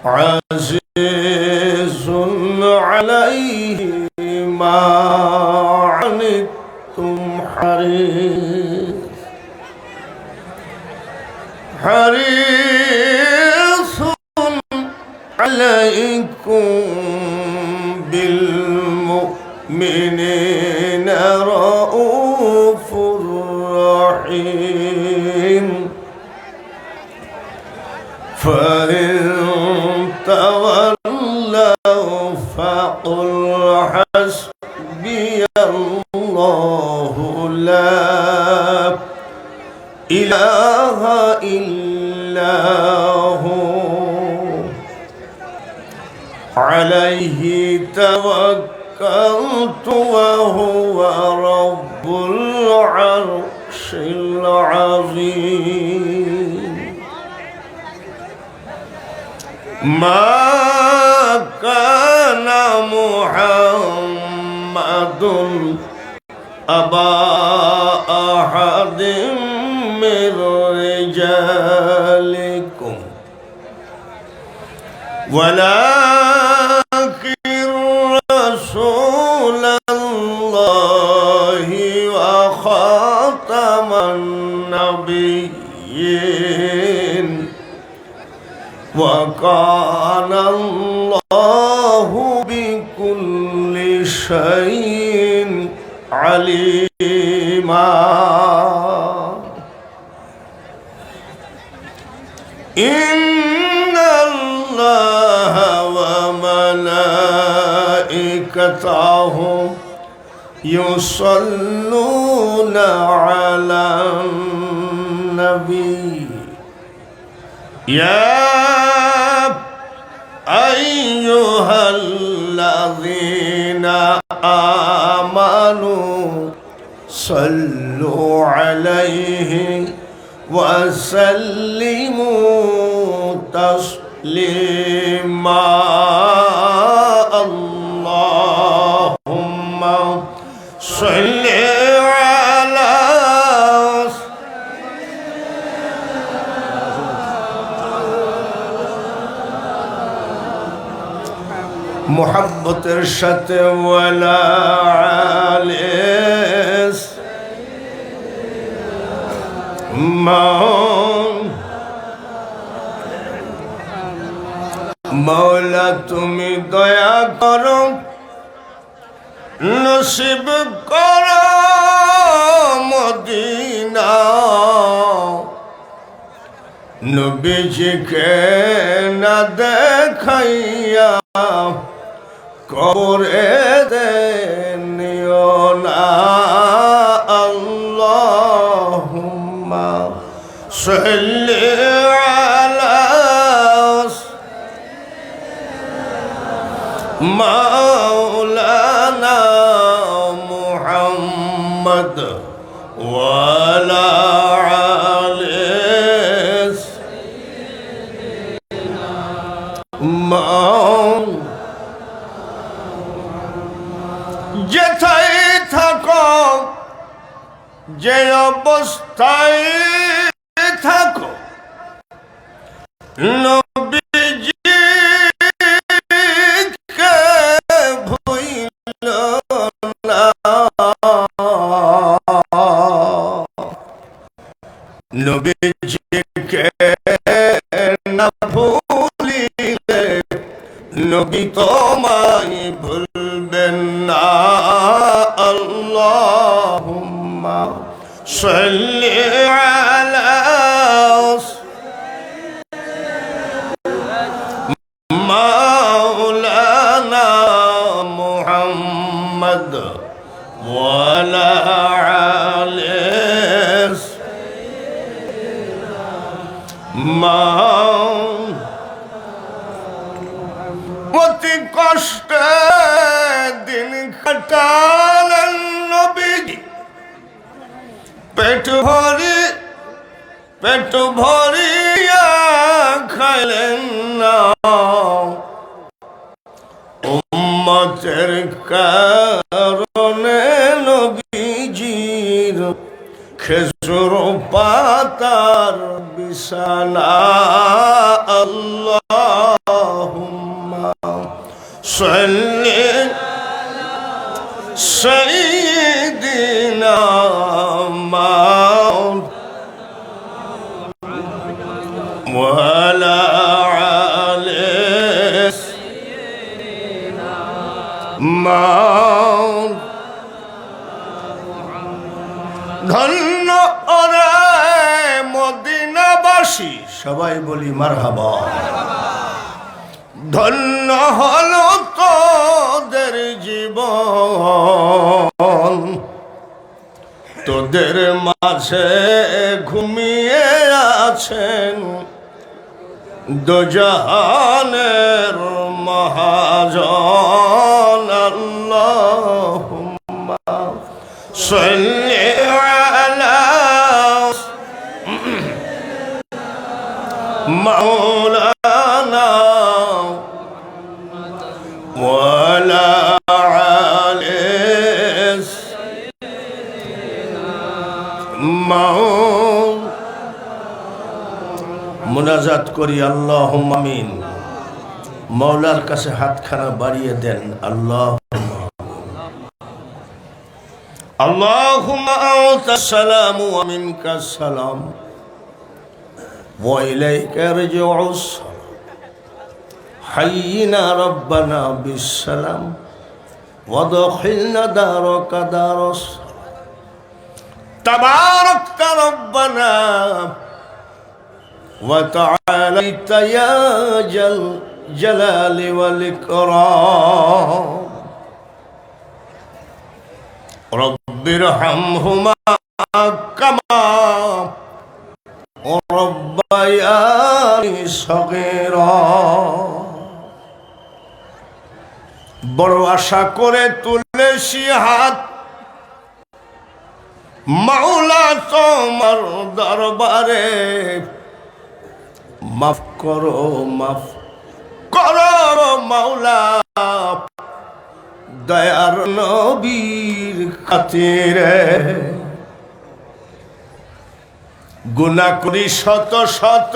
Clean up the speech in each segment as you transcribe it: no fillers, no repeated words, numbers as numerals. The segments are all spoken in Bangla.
عزيز عليه ما عنتم حريص عليكم بالمؤمنين رؤوف رحيم فإن تولوا فقل حسبي الله لا إله إلا هو عليه توكلت وهو رب العرش العظيم ما كان محمد أبا أحد من رجالكم ولكن رسول الله وخاتم النبيين وكان الله بكل شيء عليما إن الله وملائكته يصلون على النبي يا أيها الذين آمنوا صلوا عليه وسلموا تسليما اللهم صل على محبتের সাথে ওয়ালা আলিস মওলা তুমি দয়া করো নসিব করো মদিনা নবীজিকে না দেখাইয়া কবরে নিও না আল্লাহুম্মা সাল্লি আলা মাওলানা মুহাম্মদ ওয়া আলা আলি যেথায় থাকো যে অবস্থায় থাকো নবীজিকে ভুইল না নবীজিকে না ভুলিলে নবী তোমায় ভুলবেন না আল্লাহুম্মা সাল্লি আলা মাওলানা মুহাম্মদ ওয়া আলা আলি অতি কষ্টে দিন কাটালেন নবীজি পেট ভরিয়া খাইলেন না উম্মতের কারণে নবীজির খেজুর পাতার বিছানা আল্লাহ সাল্লি সাইয়্যিদিনা ওয়ালা আলি মাওলা। ধন্য ওরে মদিনাবাসী, সবাই বলি মারহাবা। ধন্য হলো তোদের জীবন, তোদের মাঝে ঘুমিয়ে আছেন দোজাহানের মহাজন। আল্লাহুম্মা সাল্লি আলা মাওলানা ওয়ালা আলি মুনাজাত করি আল্লাহুম্মা আমিন। মওলার কাছে হাতখানা বাড়িয়ে দেন। আল্লাহুম্মা আনতাস সালামু ওয়া মিনকাস সালাম ওয়া ইলাইকা ইয়ারজিউস সালাম। হাইয়িনা রাব্বানা বিস সালাম ওয়া দখিলনা দারাকা দারাস তাবারাকতা রাব্বানা ওয়া তাআলাইতা ইয়া জালালি ওয়াল ইকরাম। রব্বিরহামহুমা কামা রাব্বায়ানি সগীরা। বড় আশা করে তুলেছি হাত, মাওলা তোমার দরবারে। মাফ করো, মাফ করো মাওলা, দয়ার নবীর খাতিরে। গুনাহ করি শত শত,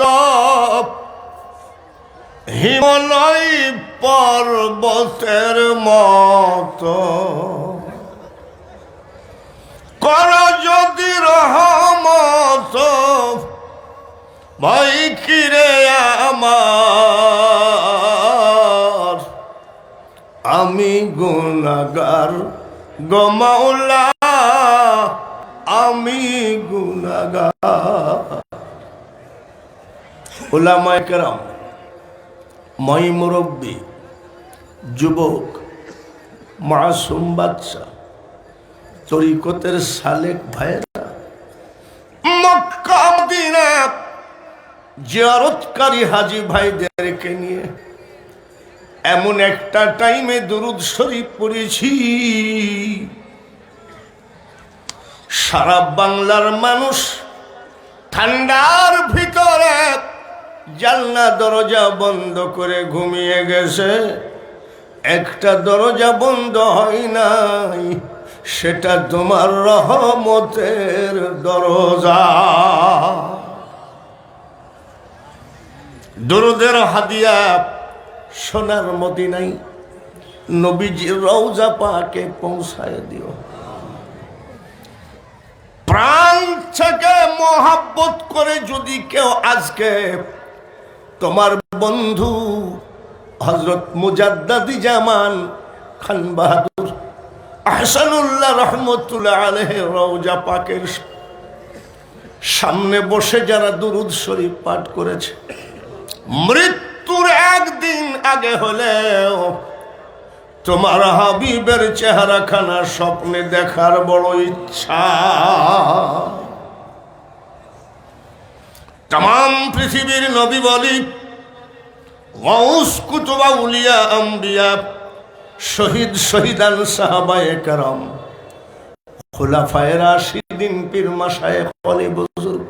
হিমালয় পর্বতের মতো। কর যদি রহমত, ভাই কিরে আমার। আমি গুনাহগার গো মাওলা, আমি গুনাহগার। উলামায়ে কেরাম, মাই মুরব্বী, যুবক, মাসুম বাচ্চা, তরিকতের সালেক ভাইরা, মক্কা মদিনা জিয়ারতকারী হাজী ভাইদেরকে নিয়ে এমন একটা টাইমে দুরূদ শরীফ পড়েছি, সারা বাংলার মানুষ ঠান্ডার ভিতরে জানলা দরজা বন্ধ করে ঘুমিয়ে গেছে। একটা দরজা বন্ধ হয় নাই, সেটা তোমার রহমতের দরজা। দরুদের হাদিয়া সোনার মদিনায় নবীজির রওজা পাকে পৌঁছায় দিও। প্রাণ থেকে মোহাব্বত করে যদি কেউ আজকে তোমার বন্ধু হযরত মুজাদ্দিদ জামান খান বাহাদুর আহসানুল্লাহ রহমতুল্লাহ আলাইহি রওজা পাকের সামনে বসে যারা দুরূদ শরীফ পাঠ করেছে, মৃত্যুর একদিন আগে হলেও তোমার হাবিবের চেহারাখানা স্বপ্নে দেখার বড় ইচ্ছা। तमाम পৃথিবীর নবী বলি, গাউস কুতুব আউলিয়া আম্বিয়া, শহীদ শহীদান সাহাবায়ে কেরাম, খুলাফায়ে রাশিদিন, পীর মাশায়েখ, ওলি বুজুর্গ,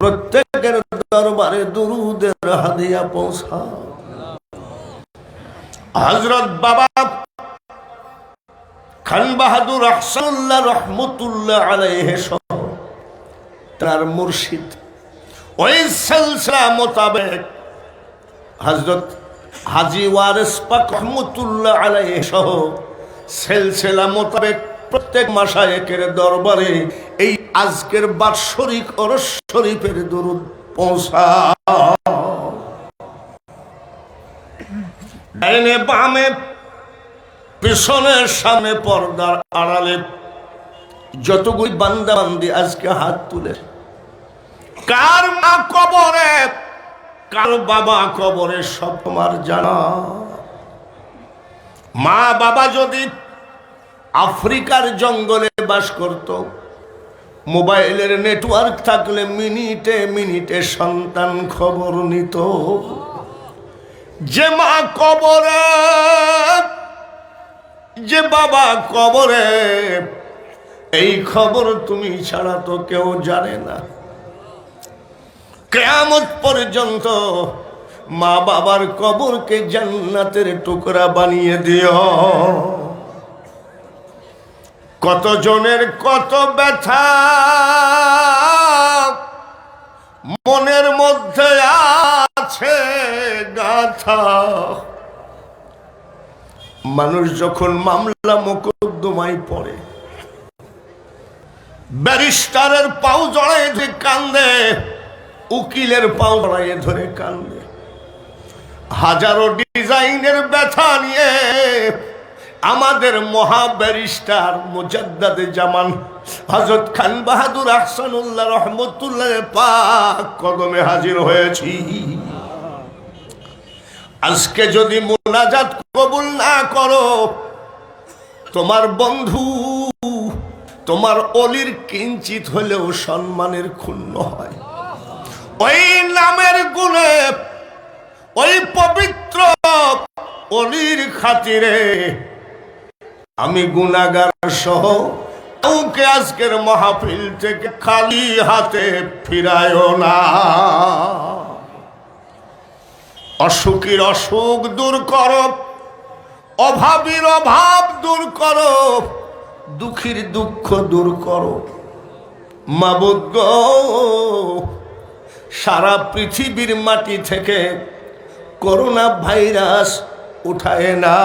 প্রত্যেকের দরবারে দুরূদের হাদিয়া পৌঁছা। হযরত বাবা খান বাহাদুর আহসানুল্লাহ রহমতুল্লাহ আলাইহি সহ তার মুর্শিদ ওই সিলসিলা মোতাবেক হযরত হাজী ওয়ারিস পাক রহমাতুল্লাহ আলাইহি সহ সিলসিলা মোতাবেক প্রত্যেক মাশায়েখের দরবারে এই আজকের বাৎসরিক ওরস শরীফের দরুদ পৌঁছাও। ডাইনে বামে পিছনে সামনে পর্দার আড়ালে যতগুলি বান্দা বান্দি আজকে হাত তুলে, কার মা কবরে কার বাবা কবরে সব তোমার জানা। মা বাবা যদি আফ্রিকার জঙ্গলে বাস করত, মোবাইলের নেটওয়ার্ক থাকলে মিনিটে মিনিটে সন্তান খবর নিত। যে মা কবরে, যে বাবা কবরে, এই খবর তুমি ছাড়া তো কেউ জানে না। কিয়ামত পর্যন্ত মা বাবার কবরকে জান্নাতের টুকরা বানিয়ে দিও। কত জনের কত ব্যথা মনের মধ্যে আছে গাথা। মানুষ যখন মামলা মোকদ্দমায় পড়ে, ব্যারিস্টারের পাও জড়ায় ধরে কান্দে, উকিলের পাও জড়ায় ধরে কান্দে। হাজারো ডিজাইনের ব্যথা নিয়ে আমাদের মহা ব্যারিস্টার মুজাদ্দাদে জামান হযরত খান বাহাদুর আহসানুল্লাহ রহমতুল্লাহ পাক কদমে হাজির হয়েছি। আজকে যদি মুনাজাত কবুল না করো, তোমার বন্ধু, তোমার অলির কিঞ্চিত হলেও সম্মানের ক্ষুণ্ণ হয়। ওই নামের গুণে, ওই পবিত্র অলির খাতিরে আমি গুনাহগার সহ কাউকে আজকের মাহফিল থেকে খালি হাতে ফিরায়ও না। অসুখীর অসুখ দূর করো, অভাবীর অভাব দূর করো, দুঃখীর দুঃখ দূর করো। মাবুদ গো, সারা পৃথিবীর মাটি থেকে করোনা ভাইরাস উঠায় না।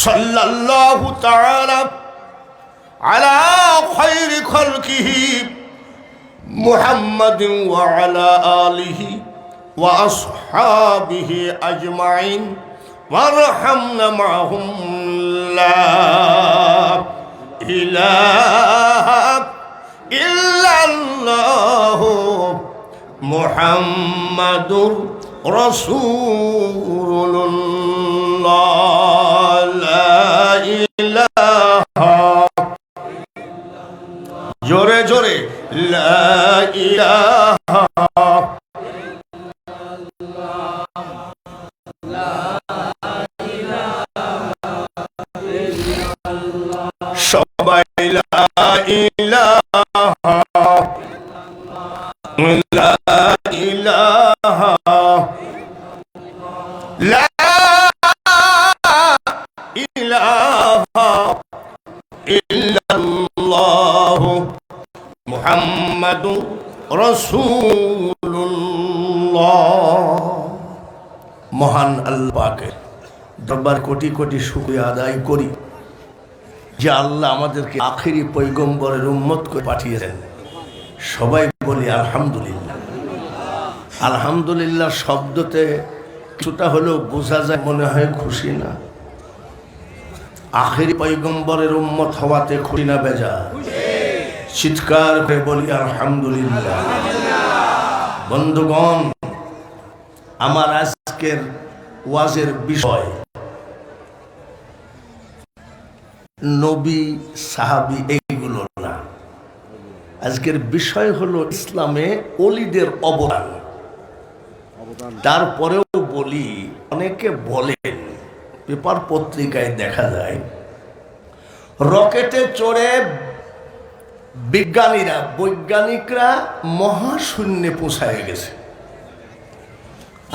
সাল্লাল্লাহু তাআলা আলা খায়রি খালকিহি মুহাম্মাদিন ওয়া আলা আলিহি ওয়া আসহাবিহি আজমাইন ওয়ারহামনা মাহুম। লা ইলাহা ইল্লাল্লাহু মুহাম্মাদুর রাসূলুল্লাহ। লা ইলাহা, জোরে জোরে লা ইলাহা সবাই লা ইলাহা লা ইলাহা লা ইলাহা ইল্লাল্লাহু মুহাম্মাদুর রাসূলুল্লাহ। মহান আল্লাহ পাকের দরবার কোটি কোটি শুকরিয়া আদায় করি যে আল্লাহ আমাদেরকে আখেরি পয়গম্বরের উম্মত করে পাঠিয়েছেন। সবাই বলি আলহামদুলিল্লাহ। আলহামদুলিল্লাহ শব্দতে কিছুটা হলেও বোঝা যায়, মনে হয় খুশি না? আখেরি পয়গম্বরের উম্মত হওয়াতে খুশি না বেজা? চিৎকার করে বলি আলহামদুলিল্লাহ। বন্ধুগণ, আমার আজকের ওয়াজের বিষয় নবী সাহাবী এইগুলো না। আজকের বিষয় হলো ইসলামে ওলিদের অবদান। তারপরেও বলি, অনেকে বলেন, পেপার পত্রিকায় দেখা যায় রকেটে চড়ে বৈজ্ঞানিকরা মহাশূন্যে পৌঁছায় গেছে,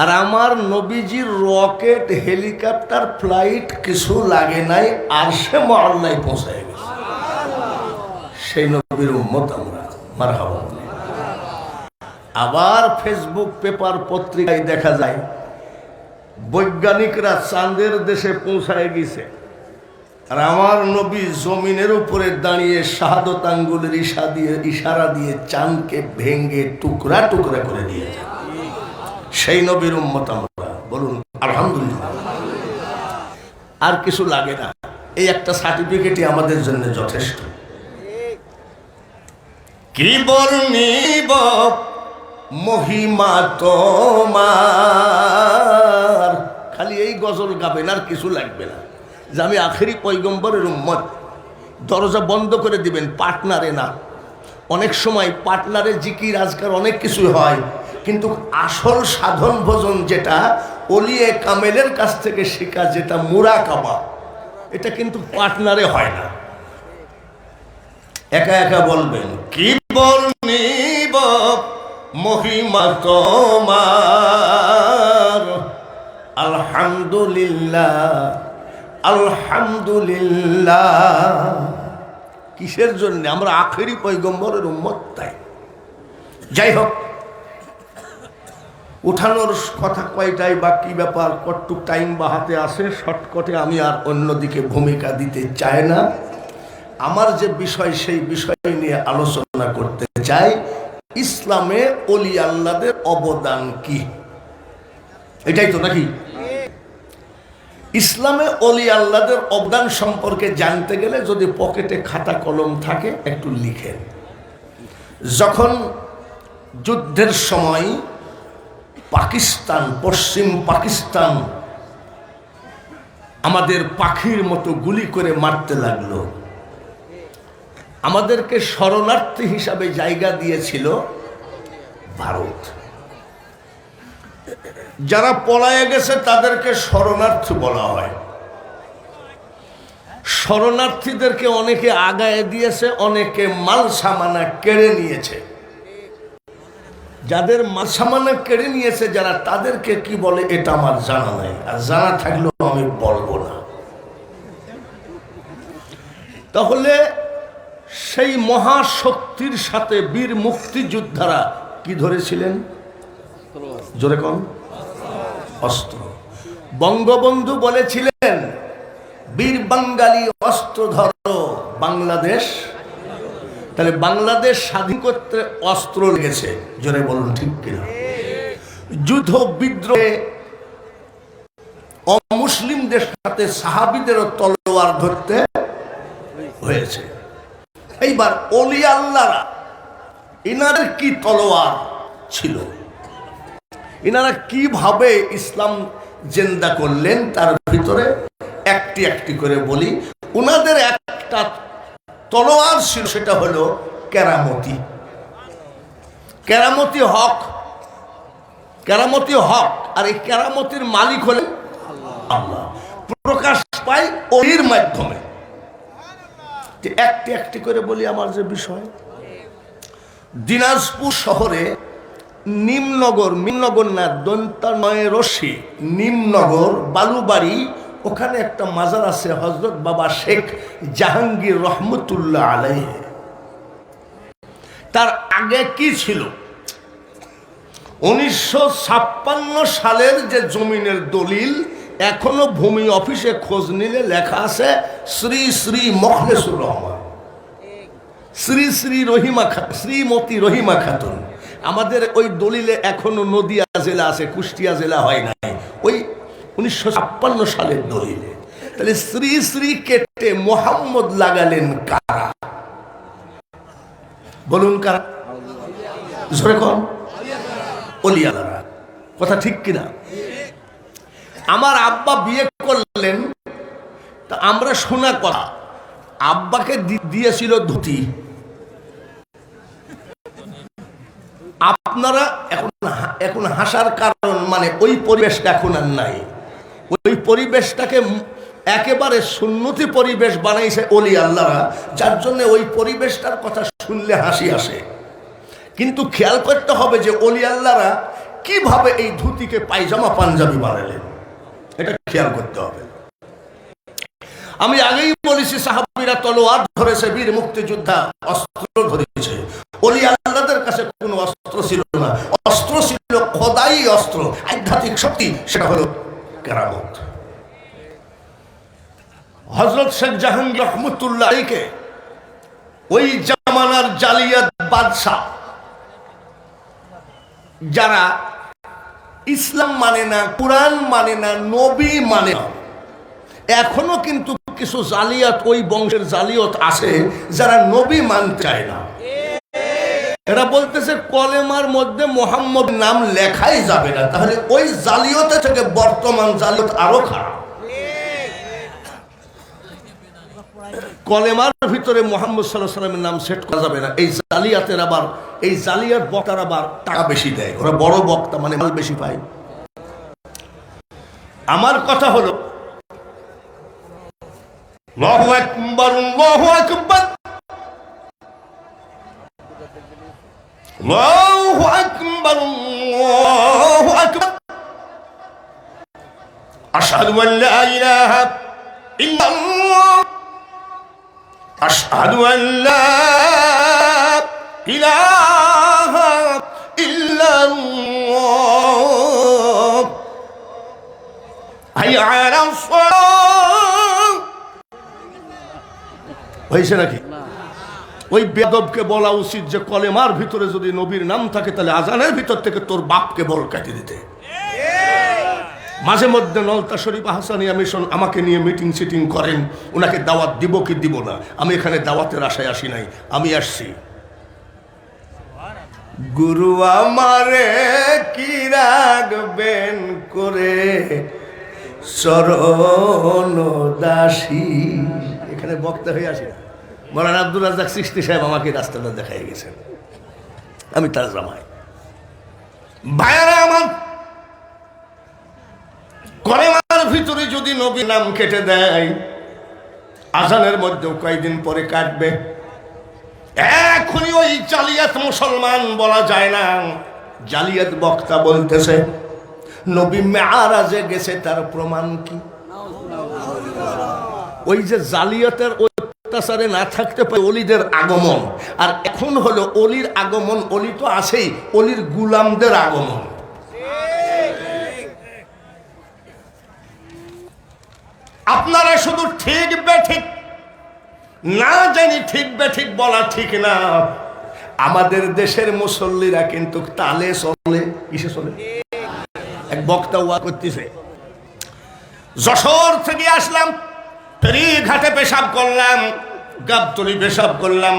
আর আমার নবীজির রকেট, হেলিকপ্টার, ফ্লাইট কিছু লাগে নাই, আর সে মহল্লায় পৌঁছায় গেছে। সেই নবীর উম্মত আমরা, মারহাবা। আবার ফেসবুক, পেপার পত্রিকায় দেখা যায় বৈজ্ঞানিকরা চাঁদের দেশে পৌঁছায় গেছে, আর আমার নবী জমিনের উপরে দাঁড়িয়ে শাহাদত আঙ্গুলের ইশারা দিয়ে চাঁদকে ভেঙ্গে টুকরা টুকরা করে দিয়েছে। সেই নবীর উম্মত আমরা, বলুন আলহামদুলিল্লাহ। আর কিছু লাগে না, এই একটা সার্টিফিকেটই আমাদের জন্য যথেষ্ট। কি বর্ণিব মহিমা তোমার, খালি এই গজল গাবেন, আর কিছু লাগবে না। যে আমি আখেরি পয়গম্বরের উম্মত, দরজা বন্ধ করে দিবেন, পার্টনারে না। অনেক সময় পার্টনারে জিকির আজকাল অনেক কিছু হয়, কিন্তু আসল সাধন ভোজন যেটা ওলিয়ে কামেলের কাছ থেকে শেখা, যেটা মুরাকাবা, এটা কিন্তু পার্টনারে হয় না। একা একা বলবেন, কি বর্ণিব মহিমা তোমার, আলহামদুলিল্লাহ আলহামদুলিল্লাহ। কিসের জন্য? আমরা আখেরি পয়গম্বরের উম্মত, তাই। যাই হোক, উঠানোর কথা কয়টাই বা কি ব্যাপার, কতটুক টাইম বা হাতে আসে, শর্টকটে আমি আর অন্যদিকে ভূমিকা দিতে চাই না। আমার যে বিষয়, সেই বিষয় নিয়ে আলোচনা করতে চাই। ইসলামে ওলি আল্লাহদের অবদান কি, এটাই তো নাকি? ইসলামে ওলি আল্লাহদের অবদান সম্পর্কে জানতে গেলে যদি পকেটে খাতা কলম থাকে একটু লিখেন। যখন যুদ্ধের সময় পাকিস্তান, পশ্চিম পাকিস্তান আমাদের পাখির মতো গুলি করে মারতে লাগলো, আমাদেরকে শরণার্থী হিসাবে জায়গা দিয়েছিল ভারত। যারা পলায়ে গেছে তাদেরকে শরণার্থী বলা হয়। শরণার্থীদেরকে অনেকে আগায় দিয়েছে, অনেকে মাল সামানা কেড়ে নিয়েছে। যাদের মাল সামানা কেড়ে নিয়েছে যারা, তাদেরকে কি বলে এটা আমার জানা নাই, আর জানা থাকলেও আমি বলবো না। তাহলে সেই মহাশক্তির সাথে বীর মুক্তিযোদ্ধারা কি ধরেছিলেন? জোরে কম, অস্ত্র। বঙ্গবন্ধু বলেছিলেন, বীর বাঙালি অস্ত্র ধরো, বাংলাদেশ। তাহলে বাংলাদেশ স্বাধীন করতে অস্ত্র লেগেছে, জোরে বলুন ঠিক কিনা? যুদ্ধ বিদ্রোহে অমুসলিমদের সাথে সাহাবীদেরও তলোয়ার ধরতে হয়েছে। এইবার ওলি আল্লাহরা, ইনাদের কি তলোয়ার ছিল, ইনারা কিভাবে ইসলাম জিন্দা করলেন, তার ভিতরে একটি একটি করে বলি। উনাদের একটা তলোয়ার ছিল, সেটা হলো কেরামতি। কেরামতি হক, কেরামতি হক। আর এই কেরামতির মালিক হলেন আল্লাহ। প্রকাশ পায় ওলির মাধ্যমে। একটি একটি করে বলি আমার যে বিষয়। দিনাজপুর শহরে নিমনগর, মিননগর না, দন্তানয় রশি, নিমনগর বালুবাড়ি, ওখানে একটা মাজার আছে হযরত বাবা শেখ জাহাঙ্গীর রহমতুল্লাহ আলাইহি। তার আগে কি ছিল? 1956 সালের যে জমিনের দলিল, এখনো ভূমি অফিসে খোঁজ নিলে লেখা আছে শ্রী শ্রী মখলেসুর রহমান, শ্রী শ্রী রহিমা, শ্রীমতী রহিমা খাতুন। আমাদের ওই দলিলে এখনো নদিয়া জেলা আছে, কুষ্টিয়া জেলা হয় নাই, ওই 1956 সালের দলিলে। তাহলে শ্রী শ্রী কেটে মোহাম্মদ লাগালেন কারা? বলুন কারা? জোরে কোন? ওলি আল্লাহরা। কথা ঠিক কিনা? আমার আব্বা বিয়ে করলেন, তা আমরা শোনা কথা, আব্বাকে দিয়েছিল ধুতি। আপনারা এখন হাসার কারণ, মানে ওই পরিবেশটা এখন আর নাই। ওই পরিবেশটাকে একেবারে সুন্নতি পরিবেশ বানাইছে ওলি আল্লাহরা, যার জন্য ওই পরিবেশটার কথা শুনলে হাসি আসে। কিন্তু খেয়াল করতে হবে যে ওলি আল্লাহরা কিভাবে এই ধুতিকে পায়জামা পাঞ্জাবি বানালেন, এটা খেয়াল করতে হবে। আমি আগেই বলেছি, সাহাবীরা তলোয়ার ধরেছে, বীর মুক্তিযোদ্ধা অস্ত্র ধরেছে। ওলি আল্লাহদের কাছে কোনো অস্ত্র ছিল না, অস্ত্র ছিল খোদাই অস্ত্র, আধ্যাত্মিক শক্তি, সেটা হলো কেরামত। হযরত শেখ জাহাঙ্গীর রহমতুল্লাহ আলাইহিকে ওই জামানার জালিয়াত বাদশা, যারা ইসলাম মানে না, কুরআন মানে না, নবী মানে না, এখনো কিন্তু কিছু জালিয়াত, ওই বংশের জালিয়াত আছে যারা নবী মানতে চায় না। এরা বলতেছে কলেমার মধ্যে মোহাম্মদ নাম লেখাই যাবে না। তাহলে ওই জালিয়াত থেকে বর্তমান জালিয়াত আরো খারাপ। কলেমার ভিতরে মুহাম্মদ সাল্লাল্লাহু আলাইহি ওয়াসাল্লামের নাম সেট করা যাবে না। এই জালিয়াতের আবার, এই জালিয়াত বক্তার আবার টাকা বেশি দেয়, ওরা বড় বক্তা মানে মাল বেশি পায়। আমার কথা হলো আল্লাহু আকবার, আল্লাহু আকবার, আল্লাহু আকবার, আল্লাহু আকবার, আশহাদু আল্লা ইলাহা ইল্লাল্লাহ, আশহাদু আল্লা ইলাহা ইল্লাল্লাহ, হাইয়া আলাস সালাহ। হয়েছে নাকি? ওই বেয়াদবকে বলা উচিত যে কলেমার ভিতরে যদি নবীর নাম থাকে তাহলে আজানের ভিতর থেকে তোর বাপকে বল কাটি দিতে। মাঝে মধ্যে নলতা শরীফ আহসানিয়া মিশন আমাকে নিয়ে মিটিং সিটিং করেন, ওনাকে দাওয়াত দিব কি দিব না, আমি এখানে দাওয়াতের আশায় আসি নাই। আমি আসছি গুরু আমারে কি রাখবেন করে চরণ দাসী, এখানে বক্তা হয়ে আসি না। মৌলানা আব্দুর রাজ্জাক চিশতি সাহেব আমাকে রাস্তাটা দেখাই গেছেন, আমি তার জামাই। ভাইয়ারা আমার, কলেমার ভিতরে যদি নবী নাম কেটে দেয়, আজানের মধ্যেও কয়েকদিন পরে কাটবে। এখনই ওই জালিয়াত মুসলমান বলা যায় না। জালিয়াত বক্তা বলতেছে নবী মেআরাজে গেছে, তার প্রমাণ কি? ওই যে জালিয়াতের অত্যাচারে না থাকতে পারে অলিদের আগমন, আর এখন হলো অলির আগমন, অলি তো আছেই, অলির গুলামদের আগমন। আপনারা শুধু ঠিক বেঠিক না জানি, ঠিক বেঠিক বলা ঠিক না। আমাদের দেশের মুসল্লিরা কিন্তু তালে চলে, কিসে চলে? এক বক্তা ওয়া করতেছে, যশোর থেকে আসলাম, ফেরিঘাটে পেশাব করলাম, গাবতলী পেশাব করলাম,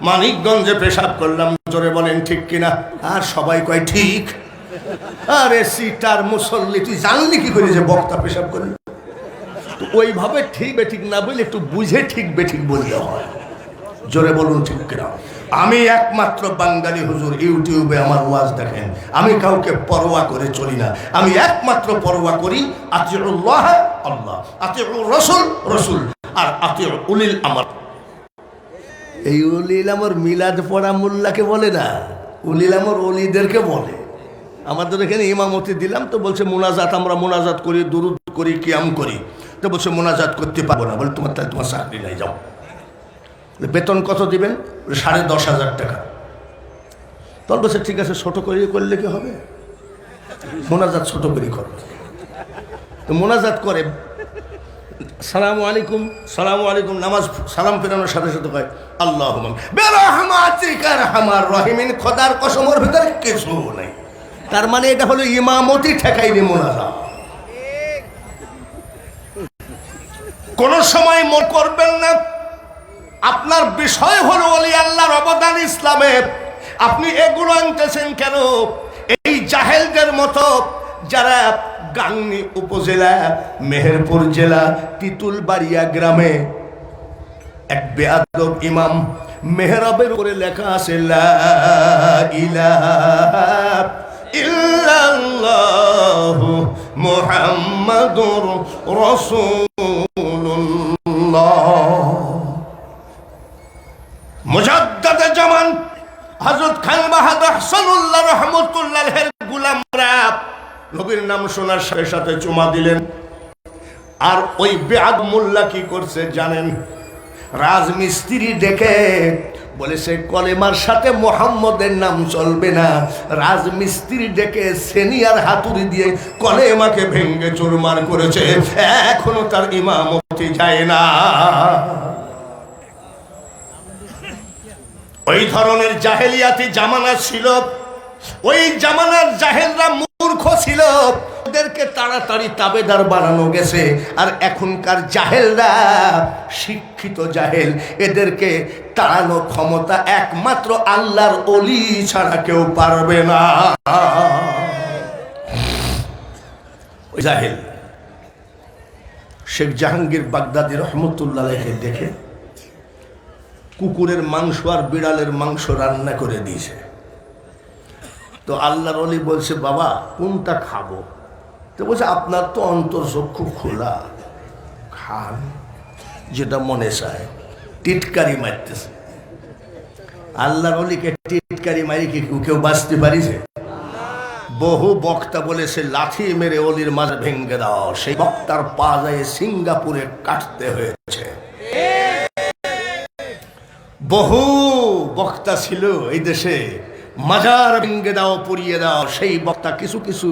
মানিকগঞ্জে পেশাব করলাম। জোরে বলেন ঠিক কিনা? আর সবাই কয় ঠিক। আরে সিটার মুসল্লি, তুই জানলি কি করে যে বক্তা পেশাব করলি? তো ওইভাবে ঠিক বেঠিক না বলে একটু বুঝে ঠিক বেঠিক বলতে হয়। জোরে বলুন ঠিক কিনা? আমি একমাত্র বাঙালি হুজুর, ইউটিউবে আমার ওয়াজ দেখেন, আমি কাউকে পরোয়া করে চলি না। আমি একমাত্র পরোয়া করি আতিউল্লাহ আল্লাহ, আতিউর রাসূল রাসূল, আর আতিউ উলিল আমর। এই উলিল আমর মিলাদ পড়া মোল্লাকে বলে না, উলিল আমর ওলিদেরকে বলে। আমাদের এখানে ইমামতি দিলাম তো বলছে মোনাজাত, আমরা মোনাজাত করি, দুরুদ করি, কিয়াম করি। তো বলছে মোনাজাত করতে পারবো না। বলে তোমার তাহলে তোমার চাকরি নাই, যাও। বেতন কত দিবেন? 10,500 টাকা। তখন বলছে ঠিক আছে, ছোট করে করলে কি হবে? মোনাজাত ছোট করে করো। তো মোনাজাত করে, সালামু আলাইকুম, সালামু আলাইকুম, নামাজ সালাম ফেরানোর সাথে সাথে কয় আল্লাহুম্মা বিরহমাতিকা আরহামার রাহিমিন। খোদার কসম, ওর ভিতরে কিছু নাই। তার মানে এটা হলো ইমামতি ঠেকাইনি মোনাজাত। কোন সময় মন করবেন না আপনার বিষয় হলো ওলি আল্লাহর অবদান ইসলামে, আপনি এগুলো আনতেছেন কেন? এই জাহেলদের মতো যারা গাংনী উপজেলা, মেহেরপুর জেলা, তিতুলবাড়িয়া গ্রামে এক বেয়াদব ইমাম, মেহরাবের উপরে লেখা আছে লা ইলাহা ইল্লাল্লাহু মুহাম্মাদুর রাসূলুল্লাহ। মুজাদ্দিদে জামান হযরত খান বাহাদুর হাসানুল্লাহ রাহমাতুল্লাহের গোলামরা নবীর নাম শোনার সাথে সাথে চুমা দিলেন। আর ওই বেয়াদ মোল্লা কি করছে জানেন? রাজমিস্ত্রি ডেকে বলেছে কলেমার সাথে মোহাম্মদের নাম চলবে না। রাজমিস্ত্রি ডেকে সিনিয়র হাতুড়ি দিয়ে কলেমাকে ভেঙ্গে চুরমার করেছে, এখনো তার ইমামতি যায় না। ওই ধরনের জাহেলিয়াতি জামানা ছিল। ওই জামানার জাহেলরা মূর্খ ছিল, ওদেরকে তাড়াতাড়ি তাবেদার বানানো গেছে। আর এখনকার জাহেলরা শিক্ষিত জাহেল, এদেরকে তাড়ানো ক্ষমতা একমাত্র আল্লাহর ওলি ছাড়া কেউ পারবে না। ওই জাহেল শেখ জাহাঙ্গীর বাগদাদি রহমতুল্লাহকে দেখে কুকুরের মাংস আর বিড়ালের মাংস রান্না করে দিয়েছে। তো আল্লাহর ওলি বলছে, বাবা কোনটা খাবো? তো বলছে, আপনার তো অন্তর্চক্ষু খোলা, খান যেটা মনে চায়। টিটকারি মারতেছে। আল্লাহর ওলিকে টিটকারি মারি কি কেউ বাঁচতে পারিছে? বহু বক্তা বলেছে লাথি মেরে অলির মাঝে ভেঙ্গে দাও, সেই বক্তার পা যায় সিঙ্গাপুরে কাটতে হয়েছে। বহু বক্তা ছিল এই দেশে, মাজার ভেঙ্গে দাও, পুড়িয়ে দাও, সেই বক্তা কিছু কিছু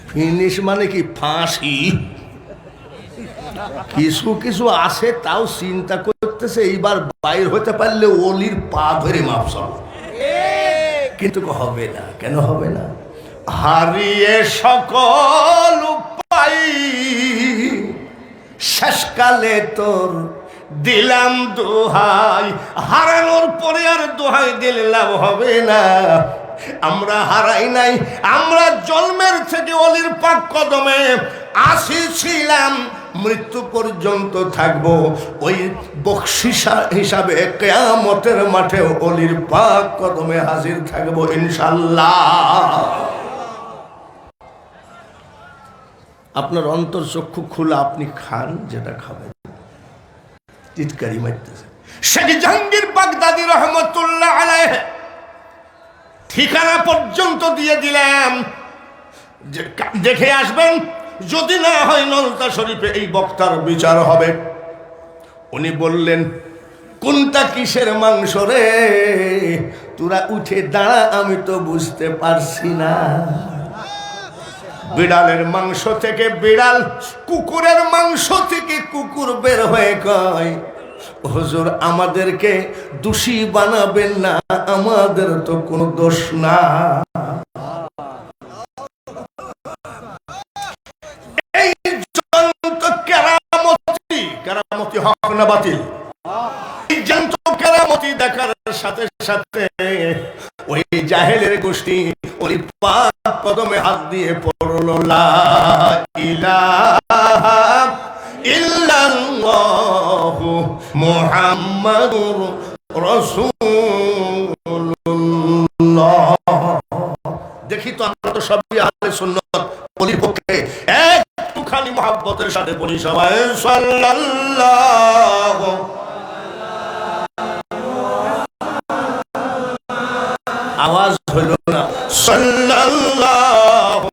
ফিনিশ মানে কি ফাঁসি, কিছু কিছু আছে তাও চিন্তা করতেছে এইবার বাইর হতে পারলে অলির পা ধরে মাপসল। কিন্তু হবে না। কেন হবে না? হারিয়ে সকল উপায় শেষকালে তোর দিলাম দোহাই। হারানোর পরে আর দোহাই দিলে লাভ হবে না। আমরা হারাই নাই, আমরা জন্মের থেকে অলির পাক কদমে আসিছিলাম, মৃত্যু পর্যন্ত থাকবো। ওই বকশিসা হিসাবে কিয়ামতের মাঠে অলির পাক কদমে হাজির থাকবো ইনশাআল্লাহ। আপনার অন্তর্চক্ষু খোলা, আপনি খান যেটা খাবেন। টিটকারি মারতেছে। শেখ জাহাঙ্গীর বাগদাদি রহমতুল্লাহ আলাইহি ঠিকানা পর্যন্ত দিয়ে দিলাম, দেখে আসবেন। যদি না হয় নলতা শরীফে এই বক্তার বিচার হবে। উনি বললেন, কোনটা কিসের মাংস রে? তোরা উঠে দাঁড়া, আমি তো বুঝতে পারছি না। বিড়ালের মাংস থেকে বিড়াল, কুকুরের মাংস থেকে কুকুর বের হয়ে কয়, হুজুর আমাদেরকে দোষী বানাবেন না, আমাদের তো কোনো দোষ না। এই জন্ত কেরামতি, কেরামতি হক না বাতিল? এই জন্ত কেরামতি দেখার সাথে সাথে ওই জাহেলের গোষ্ঠী ওই পাক কদমে হাত দিয়ে পড়ল, লা ইলাহা ইল্লাল্লাহু মুহাম্মাদুর রাসূলুল্লাহ। দেখি তো আমরা তো সবই আহলে সুন্নাত, ওলির পক্ষে একটুখানি মহব্বতের সাথে বলি সবাই সাল্লাল্লাহু। আওয়াজ হইল না, সাল্লাল্লাহু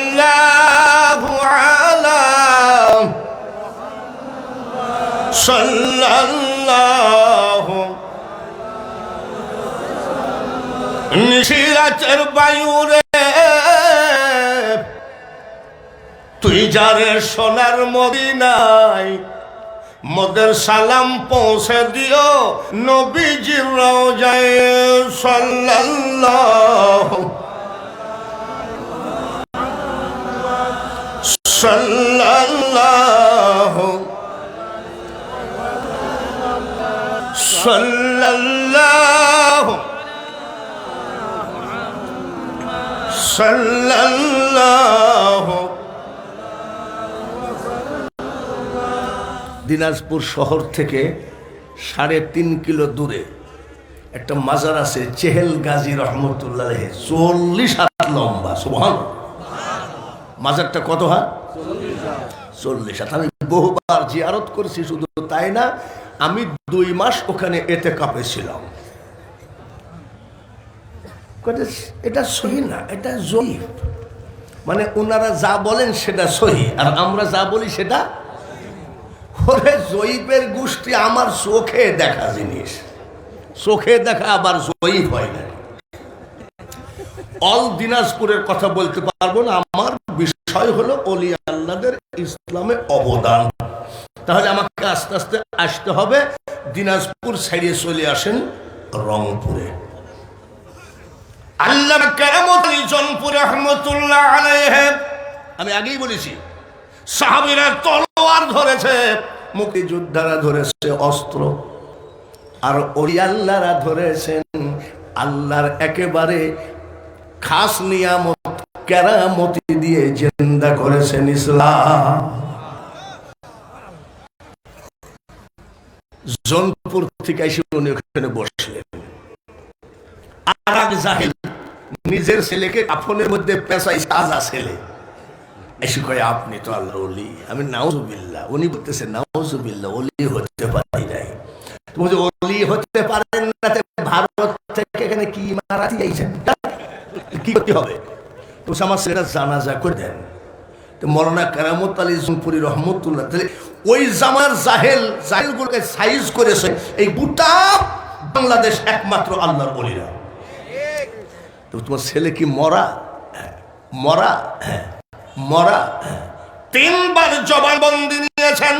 সাল্লাল্লাহু আলা সাল্লাল্লাহু। নিশিরাতের বায়ুরে তুই যারে সোনার মদিনায়, মোদের সালাম পৌঁছে দিও নবীজির রওজায় সাল্লাল্লাহু সাল্লাল্লাহু সাল্লাল্লাহু সাল্লাল্লাহু। দিনাজপুর শহর থেকে 3.5 কিলো দূরে একটা মাজার আছে, চেহেল গাজী রহমতুল্লাহ আলাইহি, 40 হাত লম্বা। সুবহানাল্লাহ। মাজারটা কত হাত? 40 হাত। আমি বহুবার জিয়ারত করেছি, শুধু তাই না, আমি 2 মাস ওখানে এতেকাফে ছিলাম। এটা সহি না, এটা জয়ীফ। মানে ওনারা যা বলেন সেটা সহি, আর আমরা যা বলি সেটা। ওরে জয়ীফের গোষ্ঠী আমার চোখে দেখা জিনিস, চোখে দেখা আবার জয়ীফ হয় না। অল দিনাজপুরের কথা বলতে পারবো না, আমার বিষয় হলো ওলি আল্লাহদের ইসলামে অবদান। তাহলে আমাকে আস্তে আস্তে আসতে হবে, দিনাজপুর ছাড়িয়ে চলে আসেন রংপুরে। আল্লামা কেরামত আলী জনপুর রহমতুল্লাহ আলাইহি, আমি আগেই বলেছি সাহাবীরা তলোয়ার ধরেছে, মুক্তিযোদ্ধারা ধরেছে অস্ত্র, আর ওলি আল্লাহরা ধরেছেন আল্লাহর একেবারে খাস নিয়ামত কেরামতি দিয়ে জিন্দা করেছেন ইসলাম। জনপুর থেকে এসে উনি ওখানে বসলেন। আর এক জাহেল নিজের ছেলেকে কাফনের মধ্যে পেঁচাই, সাজা ছেলে এসে কয় আপনি তো আল্লাহর ওলি। আমি নাউজুবিল্লাহ, উনি বলতেছে নাউজুবিল্লাহ, ওলি হতে পারি নাই। তুমি যে ওলি হতে পারেন না, ভারত থেকে এখানে কি মারাতি আইছেন, কি করতে হবে? তো আমার ছেলেটা জানাজা করে দেন। তো মৌলানা কেরামত আলী জনপুরি রহমতুল্লাহ, তাহলে ওই জামার জাহেলগুলোকে সাইজ করেছে এই গোটা বাংলাদেশ একমাত্র আল্লাহর ওলিরা। তো তোমার ছেলে কি মরা? মরা, মরা। 3 বার জবানবন্দি নিয়েছেন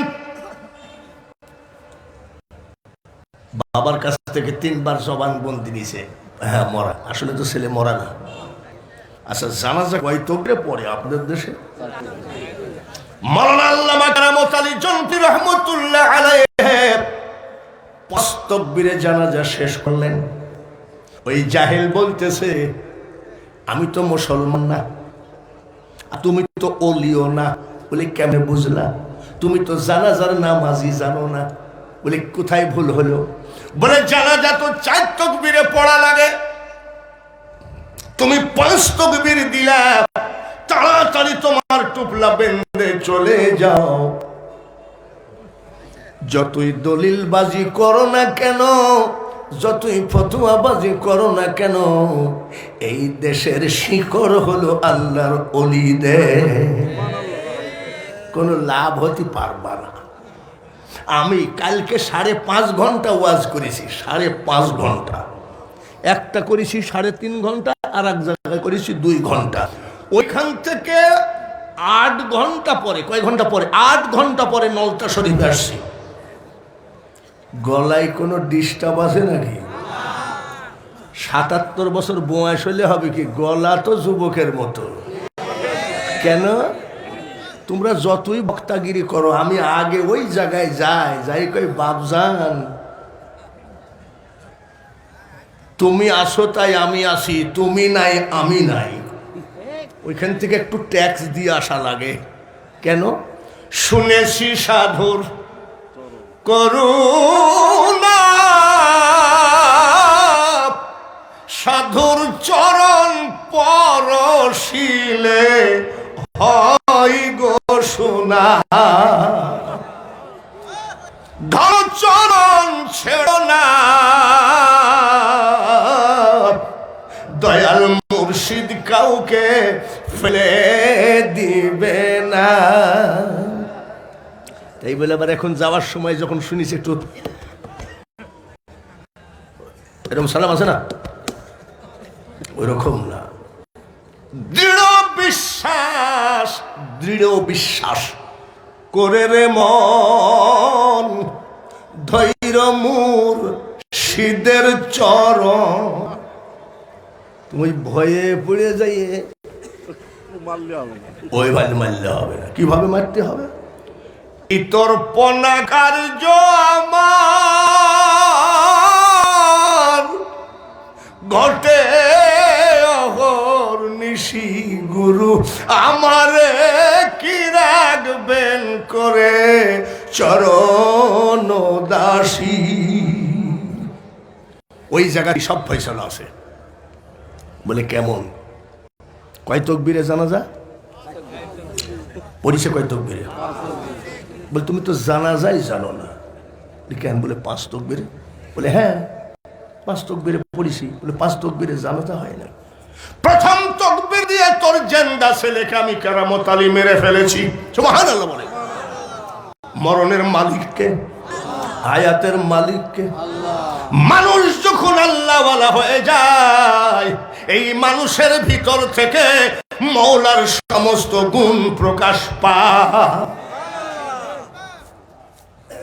বাবার কাছ থেকে, 3 বার জবানবন্দি নিয়েছে, হ্যাঁ মরা। আসলে তো ছেলে মরা না। আচ্ছা, জানাজা কয়তরে পড়ে আপনাদের দেশে? মাওলানা আল্লামা কেরামত আলী জনপুরি রহমতুল্লাহ আলাইহি পস্তব্বিরে জানাজা শেষ করলেন। ওই জাহেল বলতেছে আমি তো মুসলমান না, তুমি তো ওলিও না। বলে কেমনে বুঝলা? তুমি তো জানাজার নামাজি জানো না। বলে কোথায় ভুল হলো? বলে জানাজা তো 4 তাকবীরে পড়া লাগে, তুমি 5 তাকবীর দিলা, তাড়াতাড়ি তোমার টুপলা বেঁধে চলে যাও। যতই দলিলবাজি করো না কেন, যতই ফতোয়াবাজি করো না কেন, এই দেশের শিকড় হলো আল্লাহর ওলিদের। কোনো লাভ হতে পারবা না। আমি কালকে 5.5 ঘন্টা ওয়াজ করেছি, 5.5 ঘন্টা। একটা করেছি 3.5 ঘন্টা, আর এক জায়গায় করেছি 2 ঘন্টা। ওইখান থেকে 8 ঘন্টা পরে, কয় ঘন্টা পরে? 8 ঘন্টা পরে নলতা শরীফে আসছি। গলায় কোনো ডিস্টার্ব আছে নাকি? 77 বছর বয়স হলে হবে কি? গলা তো যুবকের মতো। কেন? তোমরা যতই বক্তাগিরি করো, আমি আগে ওই জায়গায় যাই কই বাপজান তুমি আসো তাই আমি আসি, তুমি নাই আমি নাই। ওইখান থেকে একটু ট্যাক্স দিয়ে আসা লাগে। কেন? শুনেছি সাধুর করুণা, সাধুর চরণ পরশিলে হয় গো সোনা। ধর চরণ ছেড়ো না, দয়াল মুর্শিদ কাউকে ফেলে দিবে না। তাই বলে আবার এখন যাওয়ার সময় যখন শুনিস একটু এরকম সালাম আছে না, ওইরকম না। দৃঢ় বিশ্বাস করে রে মন, ধৈর্য মুর্শিদের চরণ। তুমি ভয়ে পড়ে যাইয়ে ওইভাবে মারলে হবে না। কিভাবে মারতে হবে? ইতর পনা কার্য আমার ঘটে অহর নিশি, গুরু আমারে কি রাখবেন করে চরণ দাসী। ওই জায়গায় সব ফয়সালা আছে। বলে কেমন? কয় তাকবীরে জানাজা পড়িছে? কয় তাকবীরে? বলে তুমি তো জানাজাই জানো না। কেন? বলে 5 তাকবীরে। বলে হ্যাঁ 5 তাকবীরে পড়িছি। বলে 5 তাকবীরে জানাজা হয় না। প্রথম তাকবীর দিয়ে তোর জিন্দা ছেলেকে আমি কেরামত আলী মেরে ফেলেছি। সুবহানাল্লাহ বলে। মরণের মালিককে, হায়াতের মালিককে। মানুষ যখন আল্লাহওয়ালা হয়ে যায়, এই মানুষের ভিতর থেকে মওলার সমস্ত গুণ প্রকাশ পায়।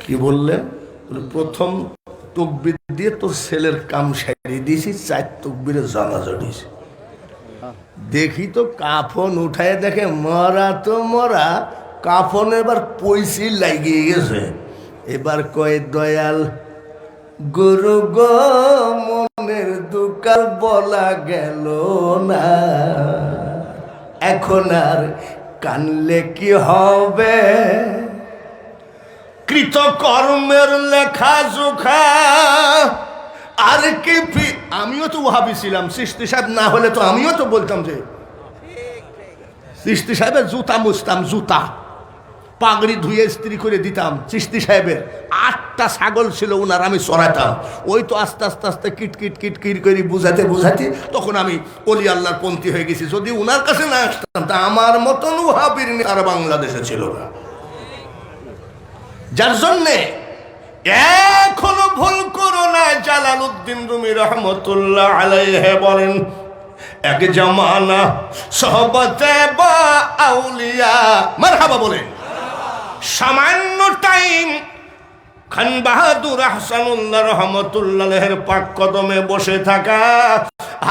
কি বললেন? প্রথম তাকবীর দিয়ে তোর ছেলের কাম সারিয়ে দিয়েছি, 4 তাকবীরে জানাজা দিয়েছি। দেখি তো কাফন উঠায় দেখে মরা তো মরা, কাফন এবার পয়সি লাগিয়ে গেছে। এবার কয় দয়াল গুরু গো মনের দুকাল বলা গেল না, এখন আর কানলে কি হবে, কৃতকর্মের লেখা জোখা আর কি। আমিও তো ওয়াহাবি ছিলাম, চিশতি সাহেব না হলে তো আমিও তো বলতাম যে চিশতি সাহেবের জুতা মুছতাম, জুতা পাগড়ি ধুয়ে ইস্ত্রি করে দিতাম। চিশতি সাহেবের 8টা ছাগল ছিল ওনার, আমি চড়াতাম। ওই তো আস্তে আস্তে আস্তে কিটকিট কিটকিট করে বুঝাতে বুঝাতে তখন আমি অলি আল্লাহর পন্থী হয়ে গেছি। যদি ওনার কাছে না আসতাম তা আমার মতন ওয়াহাবির আর বাংলাদেশে ছিল না। যার জন্যে এখনো ভুল করো না। জালালউদ্দিন রুমি রহমতুল্লাহ আলাইহি বলেন, এক জামানা সোহবতে বা আউলিয়া, মারহাবা বলেন। সামান্য টাইম খান বাহাদুর আহসানুল্লাহ রহমতুল্লাহের পাক কদমে বসে থাকা,